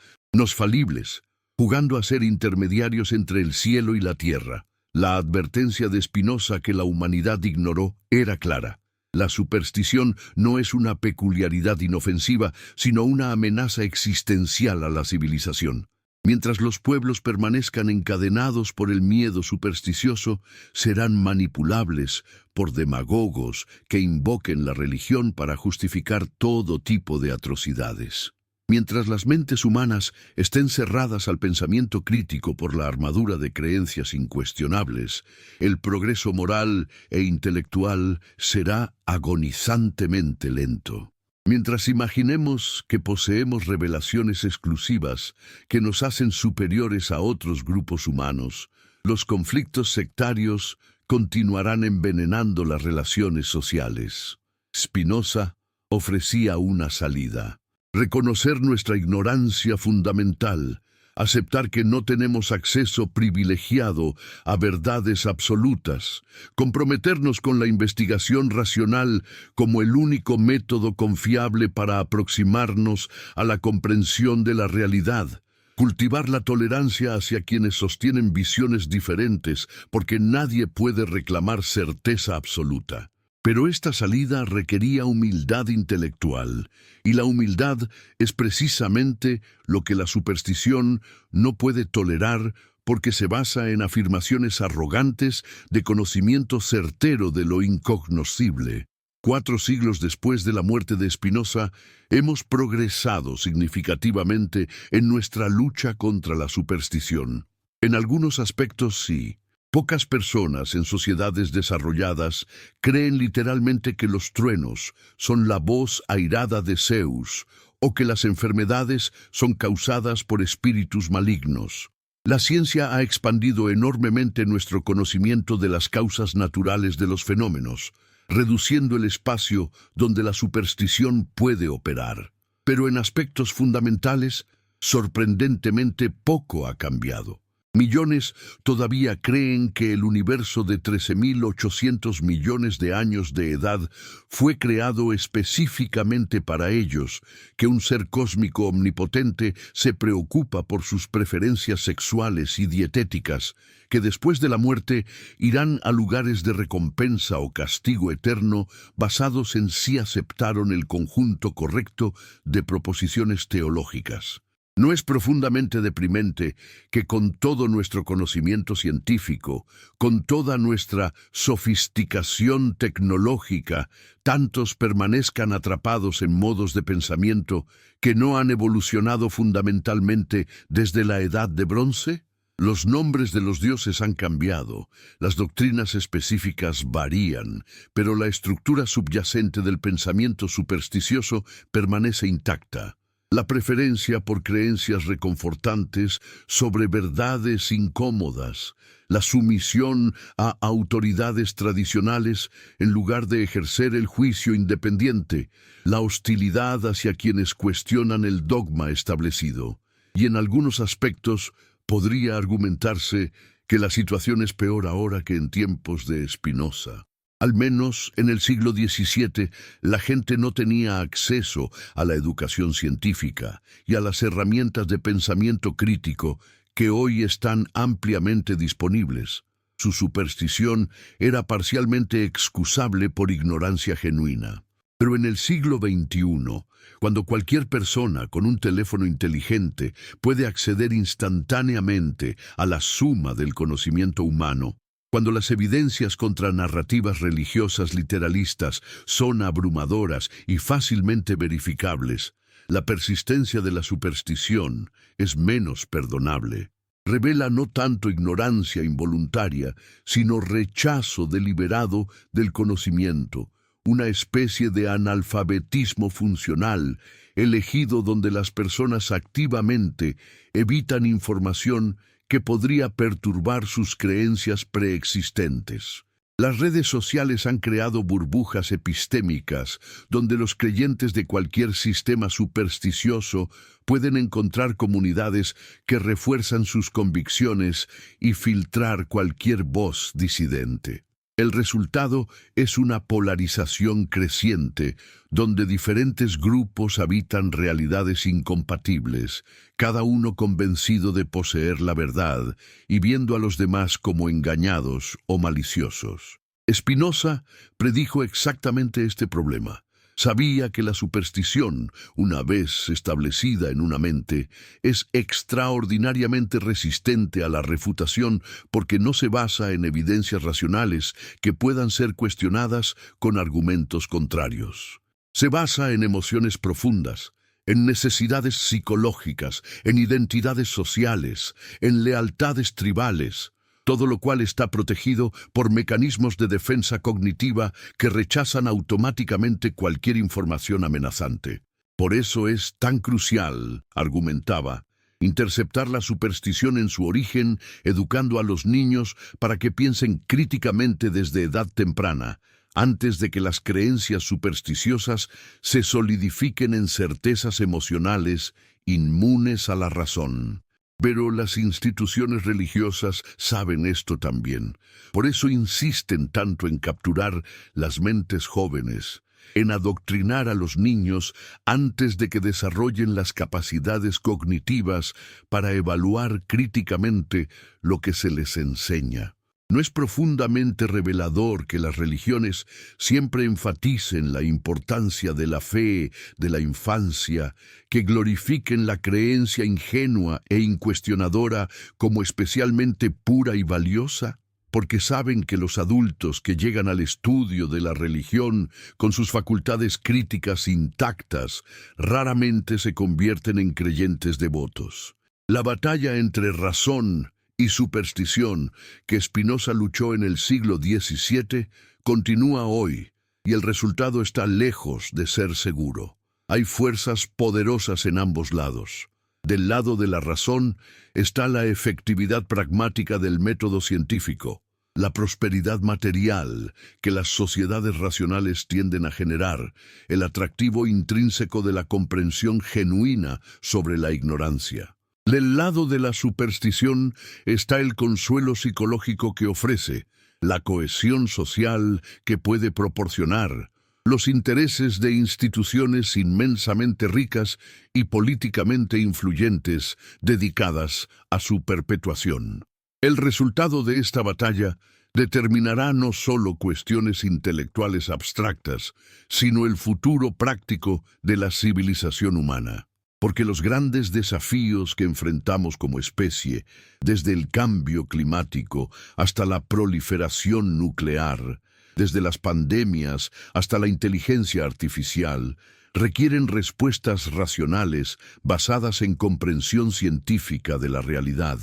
falibles, jugando a ser intermediarios entre el cielo y la tierra. La advertencia de Spinoza que la humanidad ignoró era clara. La superstición no es una peculiaridad inofensiva, sino una amenaza existencial a la civilización. Mientras los pueblos permanezcan encadenados por el miedo supersticioso, serán manipulables por demagogos que invoquen la religión para justificar todo tipo de atrocidades. Mientras las mentes humanas estén cerradas al pensamiento crítico por la armadura de creencias incuestionables, el progreso moral e intelectual será agonizantemente lento. Mientras imaginemos que poseemos revelaciones exclusivas que nos hacen superiores a otros grupos humanos, los conflictos sectarios continuarán envenenando las relaciones sociales. Spinoza ofrecía una salida. Reconocer nuestra ignorancia fundamental, aceptar que no tenemos acceso privilegiado a verdades absolutas, comprometernos con la investigación racional como el único método confiable para aproximarnos a la comprensión de la realidad, cultivar la tolerancia hacia quienes sostienen visiones diferentes, porque nadie puede reclamar certeza absoluta. Pero esta salida requería humildad intelectual, y la humildad es precisamente lo que la superstición no puede tolerar porque se basa en afirmaciones arrogantes de conocimiento certero de lo incognoscible. 4 siglos después de la muerte de Spinoza, hemos progresado significativamente en nuestra lucha contra la superstición. En algunos aspectos sí. Pocas personas en sociedades desarrolladas creen literalmente que los truenos son la voz airada de Zeus o que las enfermedades son causadas por espíritus malignos. La ciencia ha expandido enormemente nuestro conocimiento de las causas naturales de los fenómenos, reduciendo el espacio donde la superstición puede operar. Pero en aspectos fundamentales, sorprendentemente poco ha cambiado. Millones todavía creen que el universo de 13.800 millones de años de edad fue creado específicamente para ellos, que un ser cósmico omnipotente se preocupa por sus preferencias sexuales y dietéticas, que después de la muerte irán a lugares de recompensa o castigo eterno basados en si aceptaron el conjunto correcto de proposiciones teológicas. ¿No es profundamente deprimente que con todo nuestro conocimiento científico, con toda nuestra sofisticación tecnológica, tantos permanezcan atrapados en modos de pensamiento que no han evolucionado fundamentalmente desde la Edad de Bronce? Los nombres de los dioses han cambiado, las doctrinas específicas varían, pero la estructura subyacente del pensamiento supersticioso permanece intacta. La preferencia por creencias reconfortantes sobre verdades incómodas, la sumisión a autoridades tradicionales en lugar de ejercer el juicio independiente, la hostilidad hacia quienes cuestionan el dogma establecido. Y en algunos aspectos podría argumentarse que la situación es peor ahora que en tiempos de Spinoza. Al menos en el siglo XVII, la gente no tenía acceso a la educación científica y a las herramientas de pensamiento crítico que hoy están ampliamente disponibles. Su superstición era parcialmente excusable por ignorancia genuina. Pero en el siglo XXI, cuando cualquier persona con un teléfono inteligente puede acceder instantáneamente a la suma del conocimiento humano, cuando las evidencias contra narrativas religiosas literalistas son abrumadoras y fácilmente verificables, la persistencia de la superstición es menos perdonable. Revela no tanto ignorancia involuntaria, sino rechazo deliberado del conocimiento, una especie de analfabetismo funcional, elegido donde las personas activamente evitan información que podría perturbar sus creencias preexistentes. Las redes sociales han creado burbujas epistémicas donde los creyentes de cualquier sistema supersticioso pueden encontrar comunidades que refuerzan sus convicciones y filtrar cualquier voz disidente. El resultado es una polarización creciente, donde diferentes grupos habitan realidades incompatibles, cada uno convencido de poseer la verdad y viendo a los demás como engañados o maliciosos. Spinoza predijo exactamente este problema. Sabía que la superstición, una vez establecida en una mente, es extraordinariamente resistente a la refutación porque no se basa en evidencias racionales que puedan ser cuestionadas con argumentos contrarios. Se basa en emociones profundas, en necesidades psicológicas, en identidades sociales, en lealtades tribales, todo lo cual está protegido por mecanismos de defensa cognitiva que rechazan automáticamente cualquier información amenazante. Por eso es tan crucial, argumentaba, interceptar la superstición en su origen, educando a los niños para que piensen críticamente desde edad temprana, antes de que las creencias supersticiosas se solidifiquen en certezas emocionales inmunes a la razón. Pero las instituciones religiosas saben esto también. Por eso insisten tanto en capturar las mentes jóvenes, en adoctrinar a los niños antes de que desarrollen las capacidades cognitivas para evaluar críticamente lo que se les enseña. ¿No es profundamente revelador que las religiones siempre enfaticen la importancia de la fe, de la infancia, que glorifiquen la creencia ingenua e incuestionadora como especialmente pura y valiosa? Porque saben que los adultos que llegan al estudio de la religión con sus facultades críticas intactas raramente se convierten en creyentes devotos. La batalla entre razón y superstición que Spinoza luchó en el siglo XVII continúa hoy, y el resultado está lejos de ser seguro. Hay fuerzas poderosas en ambos lados. Del lado de la razón está la efectividad pragmática del método científico, la prosperidad material que las sociedades racionales tienden a generar, el atractivo intrínseco de la comprensión genuina sobre la ignorancia. Del lado de la superstición está el consuelo psicológico que ofrece, la cohesión social que puede proporcionar, los intereses de instituciones inmensamente ricas y políticamente influyentes dedicadas a su perpetuación. El resultado de esta batalla determinará no solo cuestiones intelectuales abstractas, sino el futuro práctico de la civilización humana. Porque los grandes desafíos que enfrentamos como especie, desde el cambio climático hasta la proliferación nuclear, desde las pandemias hasta la inteligencia artificial, requieren respuestas racionales basadas en comprensión científica de la realidad.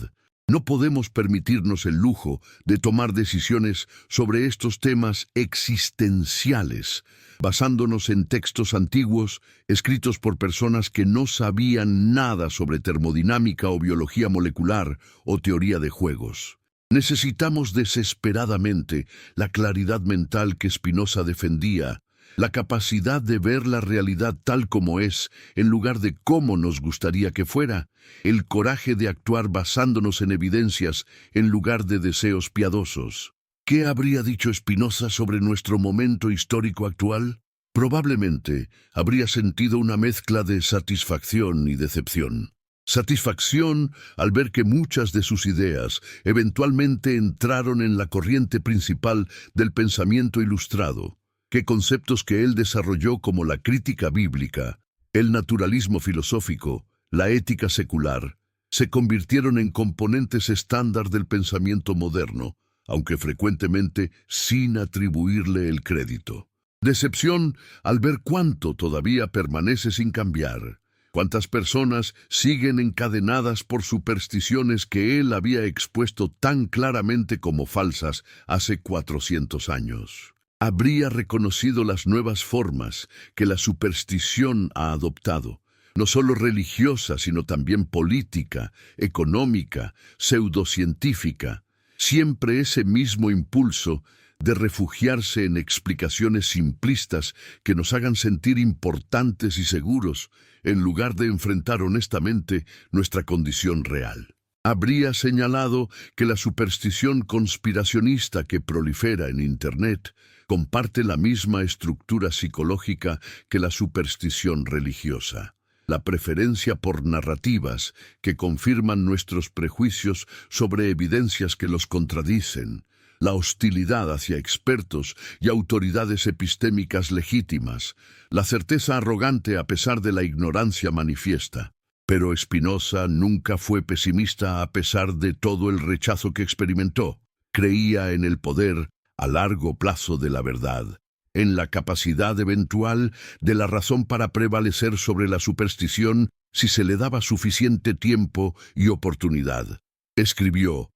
No podemos permitirnos el lujo de tomar decisiones sobre estos temas existenciales, basándonos en textos antiguos escritos por personas que no sabían nada sobre termodinámica o biología molecular o teoría de juegos. Necesitamos desesperadamente la claridad mental que Spinoza defendía, la capacidad de ver la realidad tal como es, en lugar de cómo nos gustaría que fuera, el coraje de actuar basándonos en evidencias en lugar de deseos piadosos. ¿Qué habría dicho Spinoza sobre nuestro momento histórico actual? Probablemente habría sentido una mezcla de satisfacción y decepción. Satisfacción al ver que muchas de sus ideas eventualmente entraron en la corriente principal del pensamiento ilustrado, que conceptos que él desarrolló como la crítica bíblica, el naturalismo filosófico, la ética secular, se convirtieron en componentes estándar del pensamiento moderno, aunque frecuentemente sin atribuirle el crédito. Decepción al ver cuánto todavía permanece sin cambiar, cuántas personas siguen encadenadas por supersticiones que él había expuesto tan claramente como falsas hace 400 años. Habría reconocido las nuevas formas que la superstición ha adoptado, no solo religiosa, sino también política, económica, pseudocientífica, siempre ese mismo impulso de refugiarse en explicaciones simplistas que nos hagan sentir importantes y seguros, en lugar de enfrentar honestamente nuestra condición real. Habría señalado que la superstición conspiracionista que prolifera en Internet comparte la misma estructura psicológica que la superstición religiosa. La preferencia por narrativas que confirman nuestros prejuicios sobre evidencias que los contradicen, la hostilidad hacia expertos y autoridades epistémicas legítimas, la certeza arrogante a pesar de la ignorancia manifiesta. Pero Spinoza nunca fue pesimista a pesar de todo el rechazo que experimentó. Creía en el poder a largo plazo de la verdad, en la capacidad eventual de la razón para prevalecer sobre la superstición si se le daba suficiente tiempo y oportunidad. Escribió: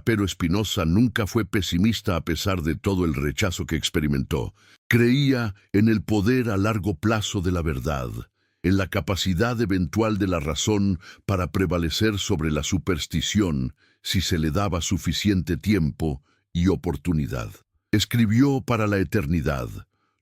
Pero Spinoza nunca fue pesimista a pesar de todo el rechazo que experimentó. Creía en el poder a largo plazo de la verdad, en la capacidad eventual de la razón para prevalecer sobre la superstición si se le daba suficiente tiempo y oportunidad. Escribió para la eternidad,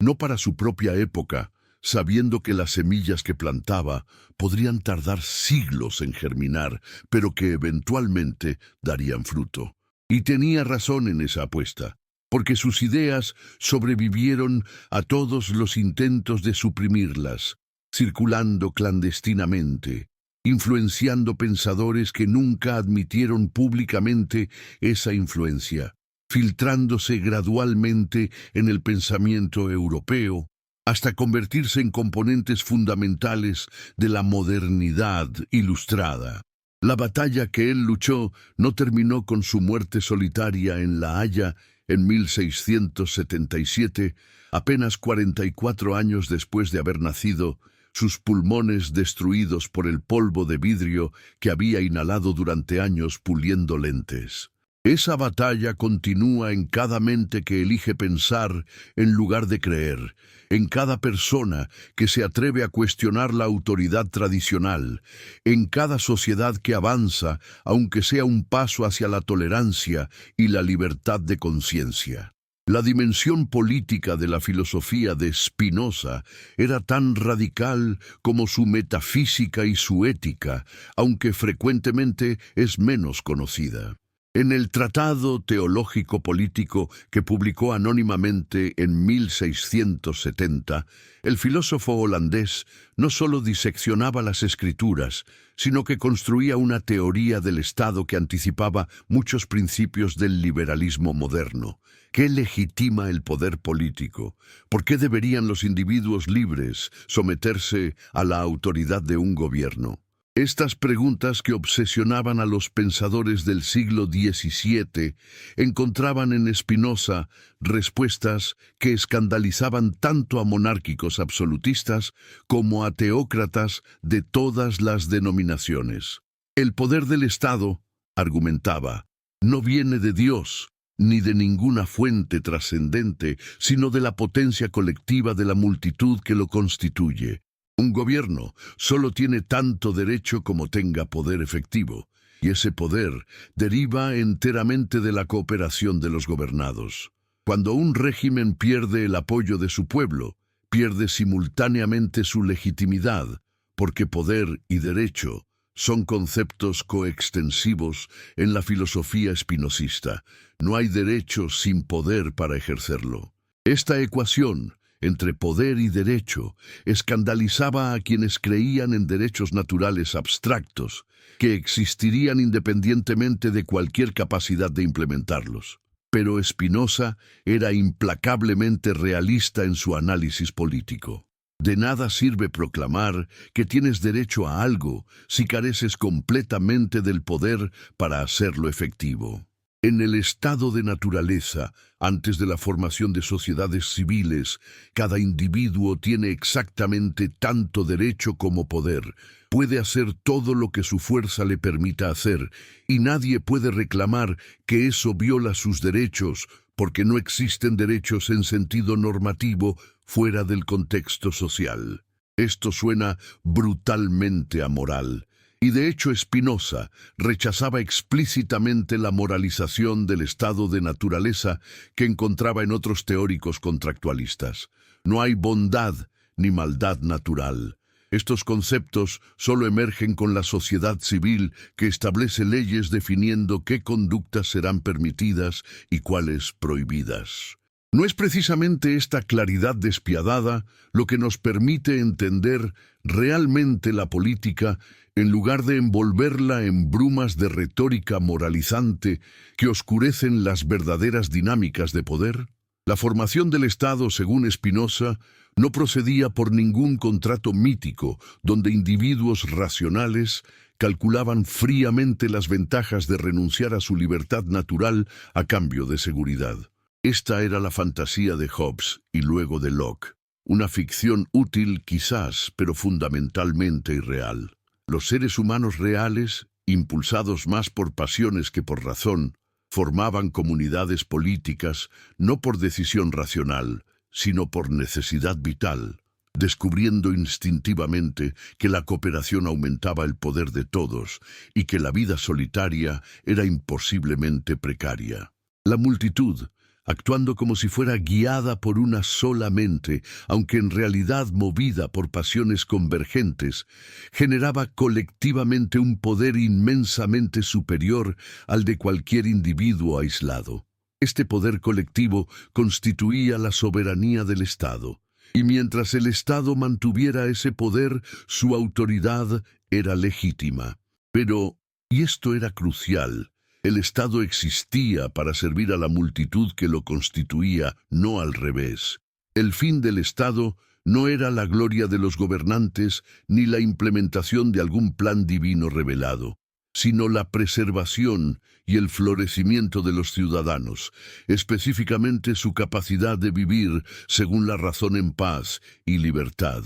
no para su propia época, sabiendo que las semillas que plantaba podrían tardar siglos en germinar, pero que eventualmente darían fruto. Y tenía razón en esa apuesta, porque sus ideas sobrevivieron a todos los intentos de suprimirlas, circulando clandestinamente, influenciando pensadores que nunca admitieron públicamente esa influencia. filtrándose gradualmente en el pensamiento europeo, hasta convertirse en componentes fundamentales de la modernidad ilustrada. La batalla que él luchó no terminó con su muerte solitaria en La Haya en 1677, apenas 44 años después de haber nacido, sus pulmones destruidos por el polvo de vidrio que había inhalado durante años puliendo lentes. Esa batalla continúa en cada mente que elige pensar en lugar de creer, en cada persona que se atreve a cuestionar la autoridad tradicional, en cada sociedad que avanza, aunque sea un paso hacia la tolerancia y la libertad de conciencia. La dimensión política de la filosofía de Spinoza era tan radical como su metafísica y su ética, aunque frecuentemente es menos conocida. En el Tratado Teológico Político que publicó anónimamente en 1670, el filósofo holandés no solo diseccionaba las escrituras, sino que construía una teoría del Estado que anticipaba muchos principios del liberalismo moderno. ¿Qué legitima el poder político? ¿Por qué deberían los individuos libres someterse a la autoridad de un gobierno? Estas preguntas que obsesionaban a los pensadores del siglo XVII encontraban en Spinoza respuestas que escandalizaban tanto a monárquicos absolutistas como a teócratas de todas las denominaciones. El poder del Estado, argumentaba, no viene de Dios, ni de ninguna fuente trascendente, sino de la potencia colectiva de la multitud que lo constituye. Un gobierno solo tiene tanto derecho como tenga poder efectivo, y ese poder deriva enteramente de la cooperación de los gobernados. Cuando un régimen pierde el apoyo de su pueblo, pierde simultáneamente su legitimidad, porque poder y derecho son conceptos coextensivos en la filosofía espinosista. No hay derecho sin poder para ejercerlo. Esta ecuación entre poder y derecho escandalizaba a quienes creían en derechos naturales abstractos que existirían independientemente de cualquier capacidad de implementarlos. Pero Spinoza era implacablemente realista en su análisis político. De nada sirve proclamar que tienes derecho a algo si careces completamente del poder para hacerlo efectivo. En el estado de naturaleza, antes de la formación de sociedades civiles, cada individuo tiene exactamente tanto derecho como poder. Puede hacer todo lo que su fuerza le permita hacer, y nadie puede reclamar que eso viola sus derechos, porque no existen derechos en sentido normativo fuera del contexto social. Esto suena brutalmente amoral. Y de hecho Spinoza rechazaba explícitamente la moralización del estado de naturaleza que encontraba en otros teóricos contractualistas. No hay bondad ni maldad natural. Estos conceptos solo emergen con la sociedad civil que establece leyes definiendo qué conductas serán permitidas y cuáles prohibidas. No es precisamente esta claridad despiadada lo que nos permite entender realmente la política en lugar de envolverla en brumas de retórica moralizante que oscurecen las verdaderas dinámicas de poder. La formación del Estado, según Spinoza, no procedía por ningún contrato mítico donde individuos racionales calculaban fríamente las ventajas de renunciar a su libertad natural a cambio de seguridad. Esta era la fantasía de Hobbes y luego de Locke, una ficción útil quizás, pero fundamentalmente irreal. Los seres humanos reales, impulsados más por pasiones que por razón, formaban comunidades políticas no por decisión racional, sino por necesidad vital, descubriendo instintivamente que la cooperación aumentaba el poder de todos y que la vida solitaria era imposiblemente precaria. La multitud, actuando como si fuera guiada por una sola mente, aunque en realidad movida por pasiones convergentes, generaba colectivamente un poder inmensamente superior al de cualquier individuo aislado. Este poder colectivo constituía la soberanía del Estado, y mientras el Estado mantuviera ese poder, su autoridad era legítima. Pero, y esto era crucial, El Estado existía para servir a la multitud que lo constituía, no al revés. El fin del Estado no era la gloria de los gobernantes ni la implementación de algún plan divino revelado, sino la preservación y el florecimiento de los ciudadanos, específicamente su capacidad de vivir según la razón en paz y libertad.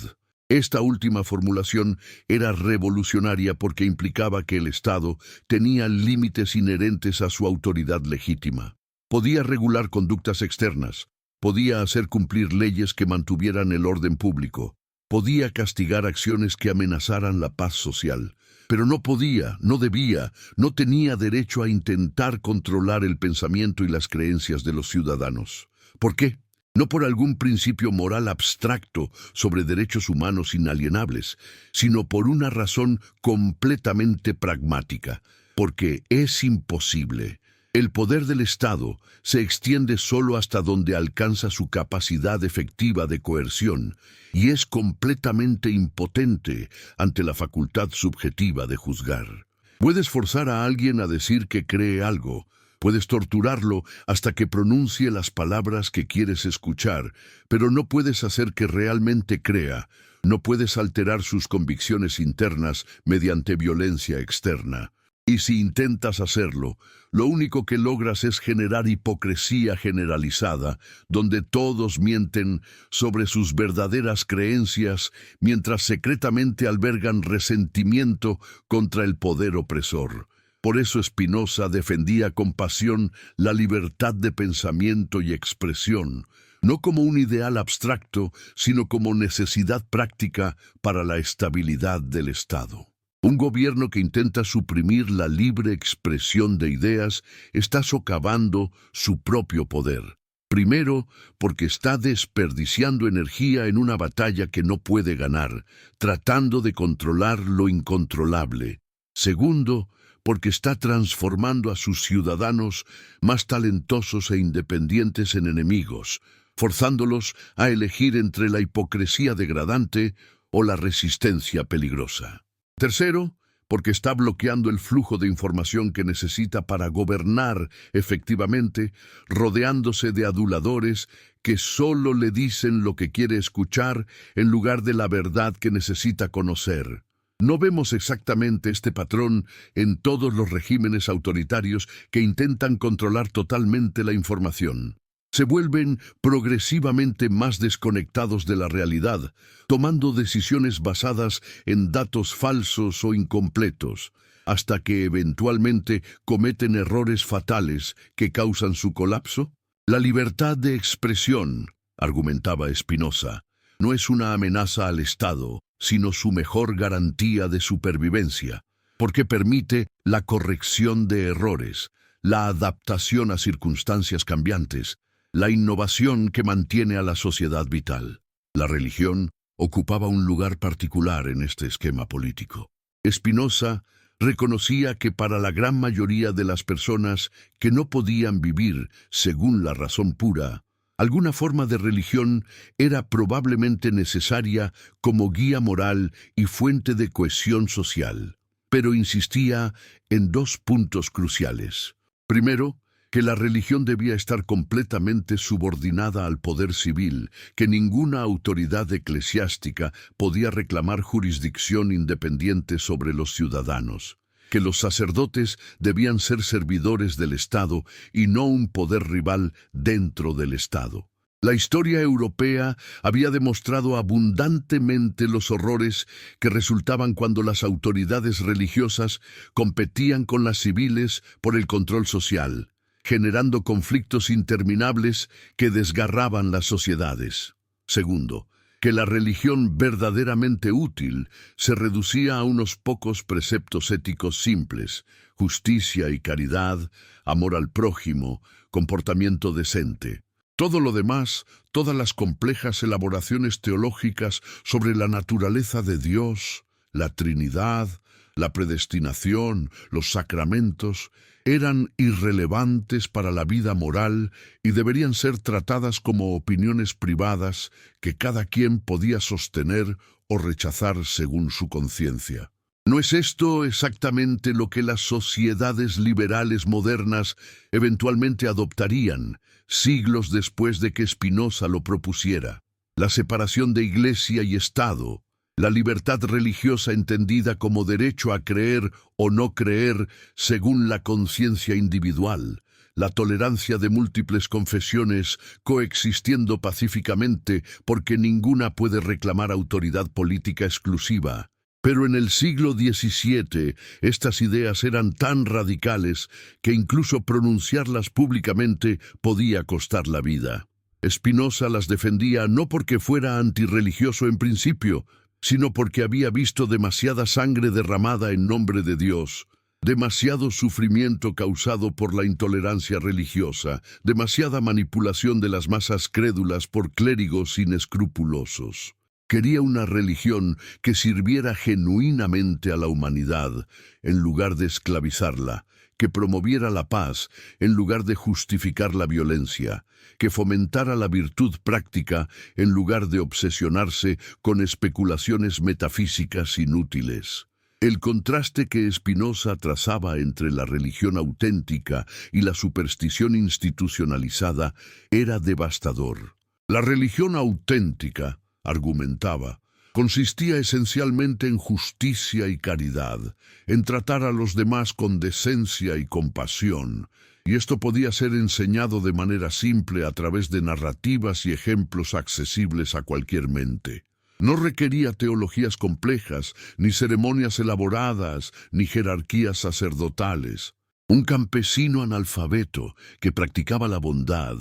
Esta última formulación era revolucionaria porque implicaba que el Estado tenía límites inherentes a su autoridad legítima. Podía regular conductas externas, podía hacer cumplir leyes que mantuvieran el orden público, podía castigar acciones que amenazaran la paz social, pero no podía, no debía, no tenía derecho a intentar controlar el pensamiento y las creencias de los ciudadanos. ¿Por qué? No por algún principio moral abstracto sobre derechos humanos inalienables, sino por una razón completamente pragmática, porque es imposible. El poder del Estado se extiende solo hasta donde alcanza su capacidad efectiva de coerción y es completamente impotente ante la facultad subjetiva de juzgar. Puedes forzar a alguien a decir que cree algo, puedes torturarlo hasta que pronuncie las palabras que quieres escuchar, pero no puedes hacer que realmente crea, no puedes alterar sus convicciones internas mediante violencia externa. Y si intentas hacerlo, lo único que logras es generar hipocresía generalizada, donde todos mienten sobre sus verdaderas creencias, mientras secretamente albergan resentimiento contra el poder opresor. Por eso Spinoza defendía con pasión la libertad de pensamiento y expresión, no como un ideal abstracto, sino como necesidad práctica para la estabilidad del Estado. Un gobierno que intenta suprimir la libre expresión de ideas está socavando su propio poder. Primero, porque está desperdiciando energía en una batalla que no puede ganar, tratando de controlar lo incontrolable. Segundo, porque está transformando a sus ciudadanos más talentosos e independientes en enemigos, forzándolos a elegir entre la hipocresía degradante o la resistencia peligrosa. Tercero, porque está bloqueando el flujo de información que necesita para gobernar efectivamente, rodeándose de aduladores que solo le dicen lo que quiere escuchar en lugar de la verdad que necesita conocer. No vemos exactamente este patrón en todos los regímenes autoritarios que intentan controlar totalmente la información. Se vuelven progresivamente más desconectados de la realidad, tomando decisiones basadas en datos falsos o incompletos, hasta que eventualmente cometen errores fatales que causan su colapso. La libertad de expresión, argumentaba Spinoza, no es una amenaza al Estado, sino su mejor garantía de supervivencia, porque permite la corrección de errores, la adaptación a circunstancias cambiantes, la innovación que mantiene a la sociedad vital. La religión ocupaba un lugar particular en este esquema político. Spinoza reconocía que para la gran mayoría de las personas que no podían vivir según la razón pura, alguna forma de religión era probablemente necesaria como guía moral y fuente de cohesión social, pero insistía en dos puntos cruciales. Primero, que la religión debía estar completamente subordinada al poder civil, que ninguna autoridad eclesiástica podía reclamar jurisdicción independiente sobre los ciudadanos, que los sacerdotes debían ser servidores del Estado y no un poder rival dentro del Estado. La historia europea había demostrado abundantemente los horrores que resultaban cuando las autoridades religiosas competían con las civiles por el control social, generando conflictos interminables que desgarraban las sociedades. Segundo, que la religión verdaderamente útil se reducía a unos pocos preceptos éticos simples: justicia y caridad, amor al prójimo, comportamiento decente. Todo lo demás, todas las complejas elaboraciones teológicas sobre la naturaleza de Dios, la Trinidad, la predestinación, los sacramentos, eran irrelevantes para la vida moral y deberían ser tratadas como opiniones privadas que cada quien podía sostener o rechazar según su conciencia. ¿No es esto exactamente lo que las sociedades liberales modernas eventualmente adoptarían, siglos después de que Spinoza lo propusiera? La separación de Iglesia y Estado, la libertad religiosa entendida como derecho a creer o no creer según la conciencia individual, la tolerancia de múltiples confesiones coexistiendo pacíficamente porque ninguna puede reclamar autoridad política exclusiva. Pero en el siglo XVII estas ideas eran tan radicales que incluso pronunciarlas públicamente podía costar la vida. Spinoza las defendía no porque fuera antirreligioso en principio, sino porque había visto demasiada sangre derramada en nombre de Dios, demasiado sufrimiento causado por la intolerancia religiosa, demasiada manipulación de las masas crédulas por clérigos inescrupulosos. Quería una religión que sirviera genuinamente a la humanidad, en lugar de esclavizarla, que promoviera la paz, en lugar de justificar la violencia, que fomentara la virtud práctica, en lugar de obsesionarse con especulaciones metafísicas inútiles. El contraste que Spinoza trazaba entre la religión auténtica y la superstición institucionalizada era devastador. La religión auténtica, argumentaba, consistía esencialmente en justicia y caridad, en tratar a los demás con decencia y compasión, y esto podía ser enseñado de manera simple a través de narrativas y ejemplos accesibles a cualquier mente. No requería teologías complejas, ni ceremonias elaboradas, ni jerarquías sacerdotales. Un campesino analfabeto que practicaba la bondad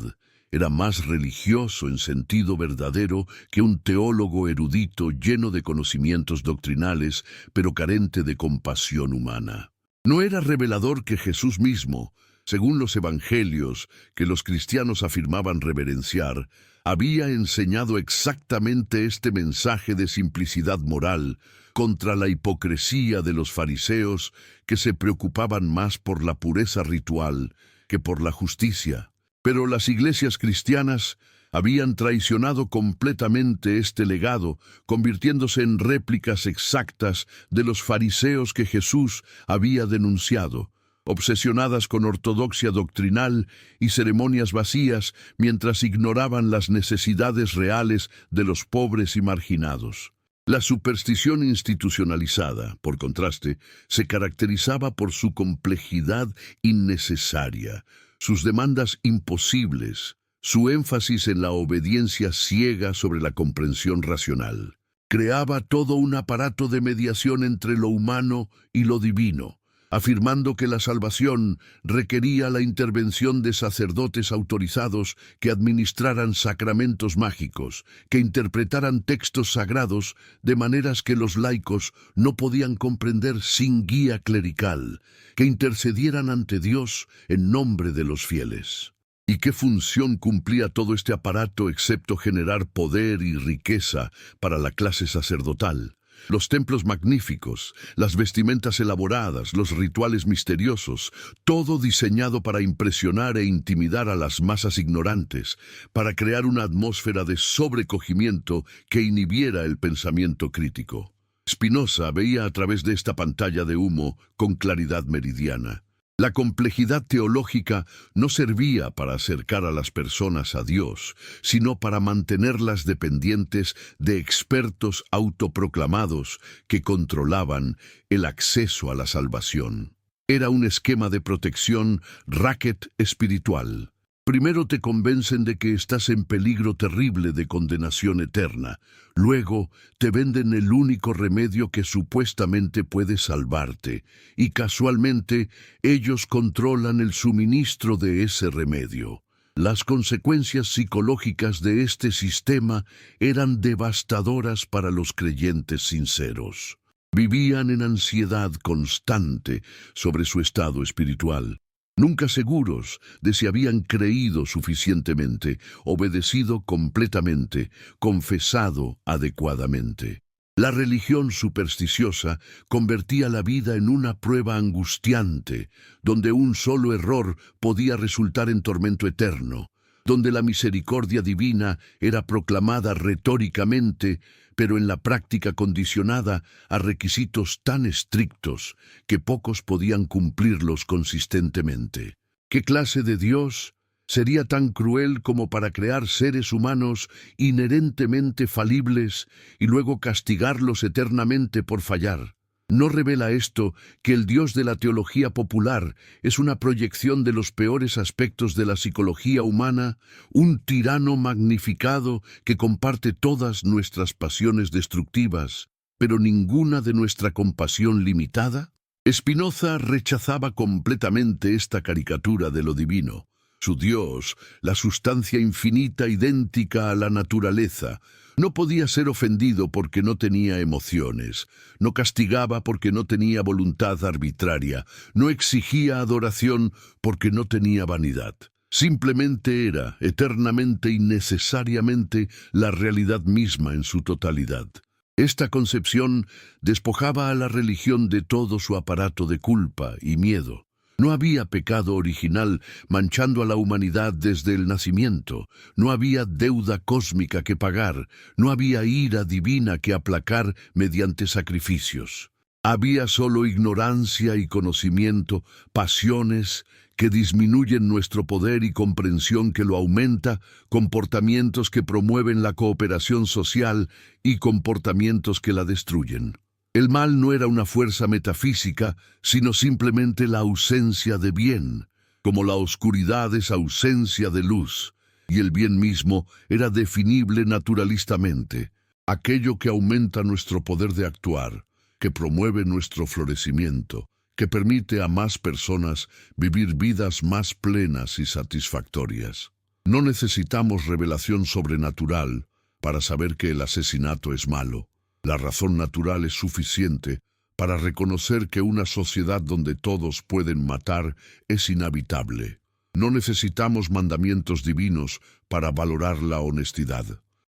era más religioso en sentido verdadero que un teólogo erudito lleno de conocimientos doctrinales, pero carente de compasión humana. No era revelador que Jesús mismo, según los evangelios que los cristianos afirmaban reverenciar, había enseñado exactamente este mensaje de simplicidad moral contra la hipocresía de los fariseos que se preocupaban más por la pureza ritual que por la justicia. Pero las iglesias cristianas habían traicionado completamente este legado, convirtiéndose en réplicas exactas de los fariseos que Jesús había denunciado, obsesionadas con ortodoxia doctrinal y ceremonias vacías mientras ignoraban las necesidades reales de los pobres y marginados. La superstición institucionalizada, por contraste, se caracterizaba por su complejidad innecesaria, sus demandas imposibles, su énfasis en la obediencia ciega sobre la comprensión racional. Creaba todo un aparato de mediación entre lo humano y lo divino, afirmando que la salvación requería la intervención de sacerdotes autorizados que administraran sacramentos mágicos, que interpretaran textos sagrados de maneras que los laicos no podían comprender sin guía clerical, que intercedieran ante Dios en nombre de los fieles. ¿Y qué función cumplía todo este aparato excepto generar poder y riqueza para la clase sacerdotal? Los templos magníficos, las vestimentas elaboradas, los rituales misteriosos, todo diseñado para impresionar e intimidar a las masas ignorantes, para crear una atmósfera de sobrecogimiento que inhibiera el pensamiento crítico. Spinoza veía a través de esta pantalla de humo con claridad meridiana. La complejidad teológica no servía para acercar a las personas a Dios, sino para mantenerlas dependientes de expertos autoproclamados que controlaban el acceso a la salvación. Era un esquema de protección racket espiritual. Primero te convencen de que estás en peligro terrible de condenación eterna. Luego te venden el único remedio que supuestamente puede salvarte, y casualmente ellos controlan el suministro de ese remedio. Las consecuencias psicológicas de este sistema eran devastadoras para los creyentes sinceros. Vivían en ansiedad constante sobre su estado espiritual, nunca seguros de si habían creído suficientemente, obedecido completamente, confesado adecuadamente. La religión supersticiosa convertía la vida en una prueba angustiante, donde un solo error podía resultar en tormento eterno. donde la misericordia divina era proclamada retóricamente, pero en la práctica condicionada a requisitos tan estrictos que pocos podían cumplirlos consistentemente. ¿Qué clase de Dios sería tan cruel como para crear seres humanos inherentemente falibles y luego castigarlos eternamente por fallar? ¿No revela esto que el Dios de la teología popular es una proyección de los peores aspectos de la psicología humana, un tirano magnificado que comparte todas nuestras pasiones destructivas, pero ninguna de nuestra compasión limitada? Spinoza rechazaba completamente esta caricatura de lo divino. Su Dios, la sustancia infinita idéntica a la naturaleza, no podía ser ofendido porque no tenía emociones, no castigaba porque no tenía voluntad arbitraria, no exigía adoración porque no tenía vanidad. Simplemente era, eternamente y necesariamente, la realidad misma en su totalidad. Esta concepción despojaba a la religión de todo su aparato de culpa y miedo. No había pecado original manchando a la humanidad desde el nacimiento, no había deuda cósmica que pagar, no había ira divina que aplacar mediante sacrificios. Había solo ignorancia y conocimiento, pasiones que disminuyen nuestro poder y comprensión que lo aumenta, comportamientos que promueven la cooperación social y comportamientos que la destruyen. El mal no era una fuerza metafísica, sino simplemente la ausencia de bien, como la oscuridad es ausencia de luz, y el bien mismo era definible naturalistamente, aquello que aumenta nuestro poder de actuar, que promueve nuestro florecimiento, que permite a más personas vivir vidas más plenas y satisfactorias. No necesitamos revelación sobrenatural para saber que el asesinato es malo. La razón natural es suficiente para reconocer que una sociedad donde todos pueden matar es inhabitable. No necesitamos mandamientos divinos para valorar la honestidad.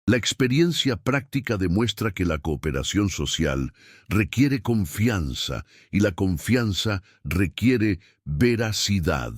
La experiencia práctica demuestra que la cooperación social requiere confianza y la confianza requiere veracidad.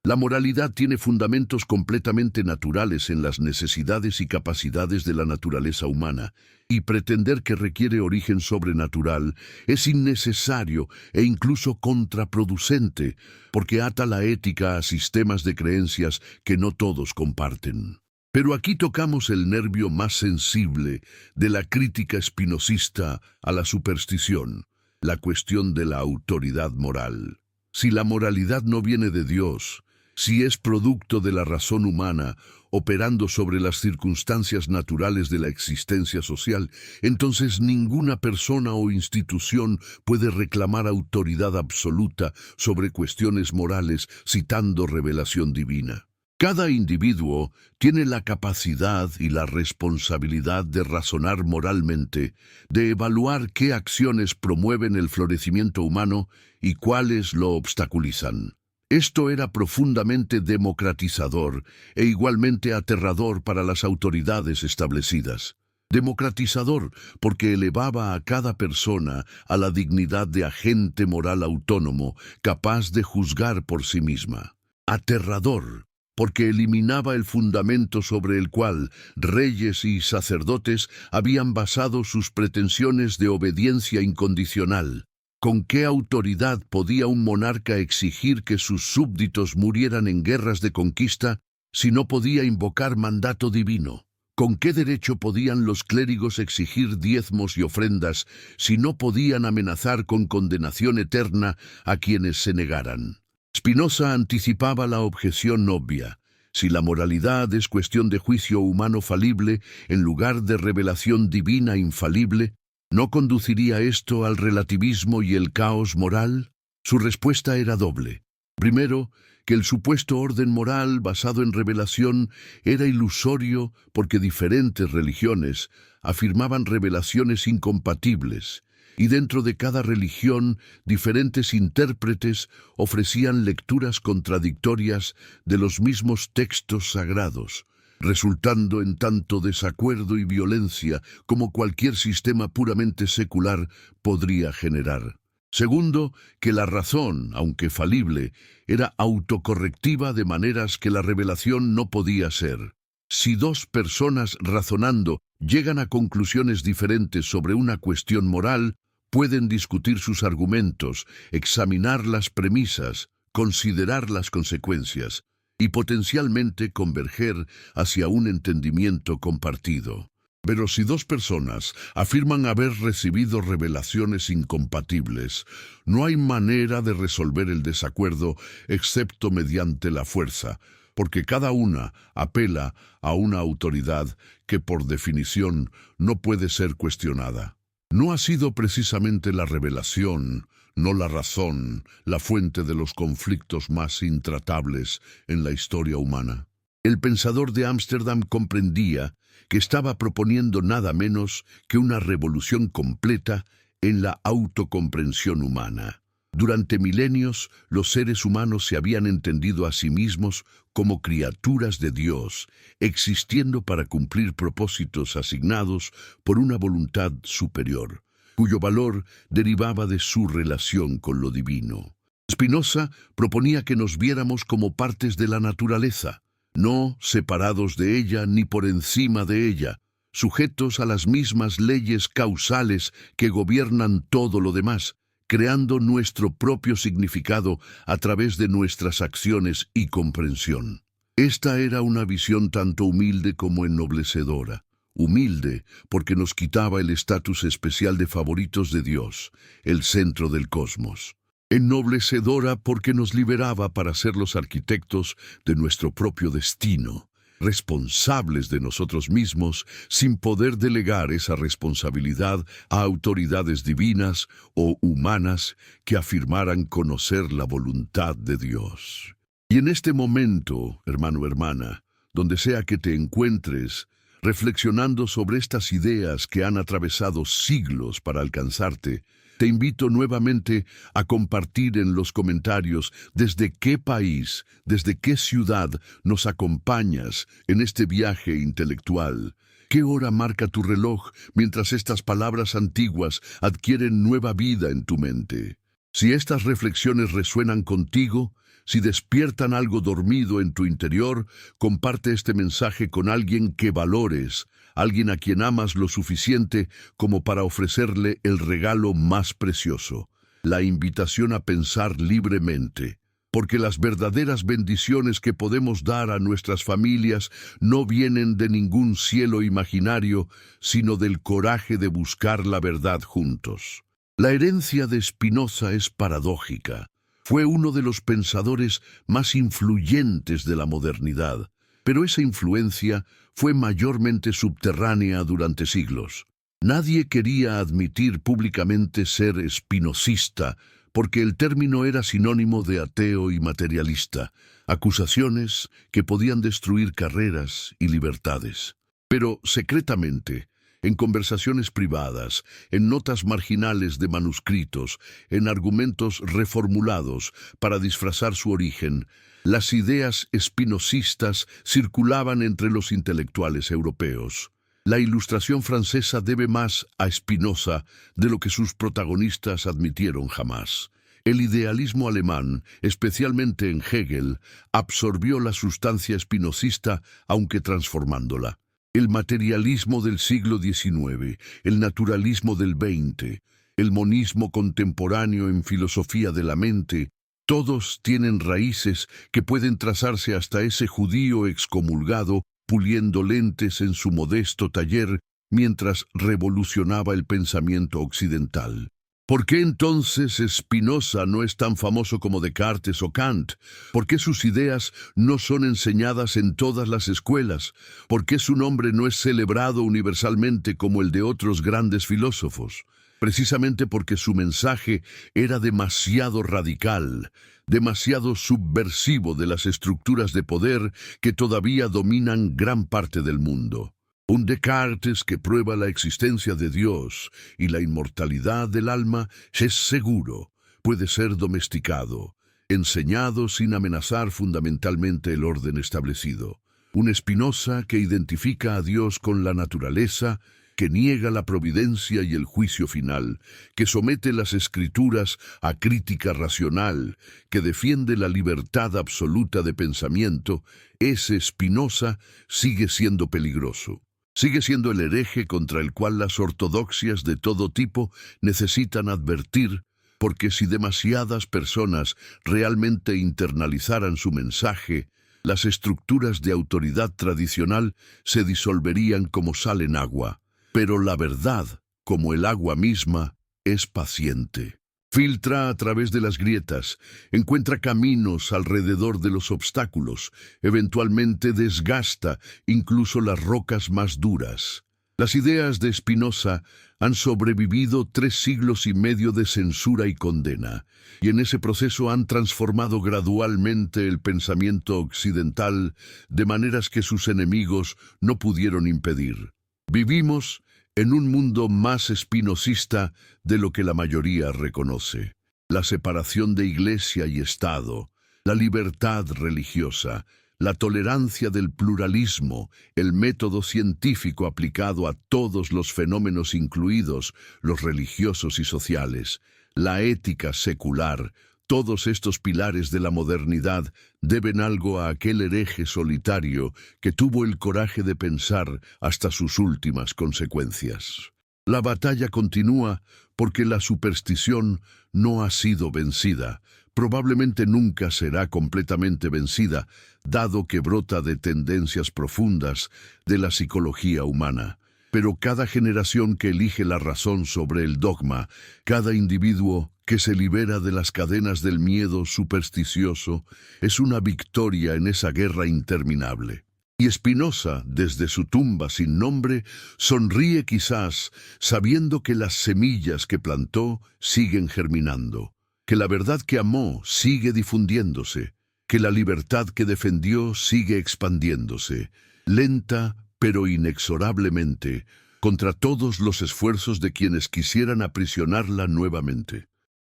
La moralidad tiene fundamentos completamente naturales en las necesidades y capacidades de la naturaleza humana, y pretender que requiere origen sobrenatural es innecesario e incluso contraproducente, porque ata la ética a sistemas de creencias que no todos comparten. Pero aquí tocamos el nervio más sensible de la crítica espinosista a la superstición, la cuestión de la autoridad moral. Si la moralidad no viene de Dios, si es producto de la razón humana, operando sobre las circunstancias naturales de la existencia social, entonces ninguna persona o institución puede reclamar autoridad absoluta sobre cuestiones morales citando revelación divina. Cada individuo tiene la capacidad y la responsabilidad de razonar moralmente, de evaluar qué acciones promueven el florecimiento humano y cuáles lo obstaculizan. Esto era profundamente democratizador e igualmente aterrador para las autoridades establecidas. Democratizador porque elevaba a cada persona a la dignidad de agente moral autónomo, capaz de juzgar por sí misma. Aterrador porque eliminaba el fundamento sobre el cual reyes y sacerdotes habían basado sus pretensiones de obediencia incondicional. ¿Con qué autoridad podía un monarca exigir que sus súbditos murieran en guerras de conquista si no podía invocar mandato divino? ¿Con qué derecho podían los clérigos exigir diezmos y ofrendas si no podían amenazar con condenación eterna a quienes se negaran? Spinoza anticipaba la objeción obvia. Si la moralidad es cuestión de juicio humano falible en lugar de revelación divina infalible, ¿no conduciría esto al relativismo y el caos moral? Su respuesta era doble. Primero, que el supuesto orden moral basado en revelación era ilusorio porque diferentes religiones afirmaban revelaciones incompatibles, y dentro de cada religión diferentes intérpretes ofrecían lecturas contradictorias de los mismos textos sagrados, resultando en tanto desacuerdo y violencia como cualquier sistema puramente secular podría generar. Segundo, que la razón, aunque falible, era autocorrectiva de maneras que la revelación no podía ser. Si dos personas razonando llegan a conclusiones diferentes sobre una cuestión moral, pueden discutir sus argumentos, examinar las premisas, considerar las consecuencias y potencialmente converger hacia un entendimiento compartido. Pero si dos personas afirman haber recibido revelaciones incompatibles, no hay manera de resolver el desacuerdo excepto mediante la fuerza, porque cada una apela a una autoridad que por definición no puede ser cuestionada. No ha sido precisamente la revelación, no la razón, la fuente de los conflictos más intratables en la historia humana. El pensador de Ámsterdam comprendía que estaba proponiendo nada menos que una revolución completa en la autocomprensión humana. Durante milenios, los seres humanos se habían entendido a sí mismos como criaturas de Dios, existiendo para cumplir propósitos asignados por una voluntad superior, cuyo valor derivaba de su relación con lo divino. Spinoza proponía que nos viéramos como partes de la naturaleza, no separados de ella ni por encima de ella, sujetos a las mismas leyes causales que gobiernan todo lo demás, creando nuestro propio significado a través de nuestras acciones y comprensión. Esta era una visión tanto humilde como ennoblecedora. Humilde porque nos quitaba el estatus especial de favoritos de Dios, el centro del cosmos. Ennoblecedora porque nos liberaba para ser los arquitectos de nuestro propio destino, responsables de nosotros mismos sin poder delegar esa responsabilidad a autoridades divinas o humanas que afirmaran conocer la voluntad de Dios. Y en este momento, hermano, hermana, donde sea que te encuentres, reflexionando sobre estas ideas que han atravesado siglos para alcanzarte, te invito nuevamente a compartir en los comentarios desde qué país, desde qué ciudad nos acompañas en este viaje intelectual. ¿Qué hora marca tu reloj mientras estas palabras antiguas adquieren nueva vida en tu mente? Si estas reflexiones resuenan contigo, si despiertan algo dormido en tu interior, comparte este mensaje con alguien que valores, alguien a quien amas lo suficiente como para ofrecerle el regalo más precioso, la invitación a pensar libremente. Porque las verdaderas bendiciones que podemos dar a nuestras familias no vienen de ningún cielo imaginario, sino del coraje de buscar la verdad juntos. La herencia de Spinoza es paradójica. Fue uno de los pensadores más influyentes de la modernidad, pero esa influencia fue mayormente subterránea durante siglos. Nadie quería admitir públicamente ser spinocista, porque el término era sinónimo de ateo y materialista, acusaciones que podían destruir carreras y libertades. Pero secretamente, en conversaciones privadas, en notas marginales de manuscritos, en argumentos reformulados para disfrazar su origen, las ideas espinocistas circulaban entre los intelectuales europeos. La Ilustración francesa debe más a Spinoza de lo que sus protagonistas admitieron jamás. El idealismo alemán, especialmente en Hegel, absorbió la sustancia spinocista, aunque transformándola. El materialismo del siglo XIX, el naturalismo del XX, el monismo contemporáneo en filosofía de la mente, todos tienen raíces que pueden trazarse hasta ese judío excomulgado puliendo lentes en su modesto taller mientras revolucionaba el pensamiento occidental. ¿Por qué entonces Spinoza no es tan famoso como Descartes o Kant? ¿Por qué sus ideas no son enseñadas en todas las escuelas? ¿Por qué su nombre no es celebrado universalmente como el de otros grandes filósofos? Precisamente porque su mensaje era demasiado radical, demasiado subversivo de las estructuras de poder que todavía dominan gran parte del mundo. Un Descartes que prueba la existencia de Dios y la inmortalidad del alma es seguro, puede ser domesticado, enseñado sin amenazar fundamentalmente el orden establecido. Un Spinoza que identifica a Dios con la naturaleza que niega la providencia y el juicio final, que somete las escrituras a crítica racional, que defiende la libertad absoluta de pensamiento, ese Spinoza sigue siendo peligroso. Sigue siendo el hereje contra el cual las ortodoxias de todo tipo necesitan advertir, porque si demasiadas personas realmente internalizaran su mensaje, las estructuras de autoridad tradicional se disolverían como sal en agua. Pero la verdad, como el agua misma, es paciente. Filtra a través de las grietas, encuentra caminos alrededor de los obstáculos, eventualmente desgasta incluso las rocas más duras. Las ideas de Spinoza han sobrevivido 3 siglos y medio de censura y condena, y en ese proceso han transformado gradualmente el pensamiento occidental de maneras que sus enemigos no pudieron impedir. Vivimos en un mundo más espinosista de lo que la mayoría reconoce. La separación de Iglesia y Estado, la libertad religiosa, la tolerancia del pluralismo, el método científico aplicado a todos los fenómenos incluidos los religiosos y sociales, la ética secular, todos estos pilares de la modernidad deben algo a aquel hereje solitario que tuvo el coraje de pensar hasta sus últimas consecuencias. La batalla continúa porque la superstición no ha sido vencida. Probablemente nunca será completamente vencida, dado que brota de tendencias profundas de la psicología humana. Pero cada generación que elige la razón sobre el dogma, cada individuo que se libera de las cadenas del miedo supersticioso, es una victoria en esa guerra interminable. Y Spinoza, desde su tumba sin nombre, sonríe quizás sabiendo que las semillas que plantó siguen germinando, que la verdad que amó sigue difundiéndose, que la libertad que defendió sigue expandiéndose, lenta pero inexorablemente, contra todos los esfuerzos de quienes quisieran aprisionarla nuevamente.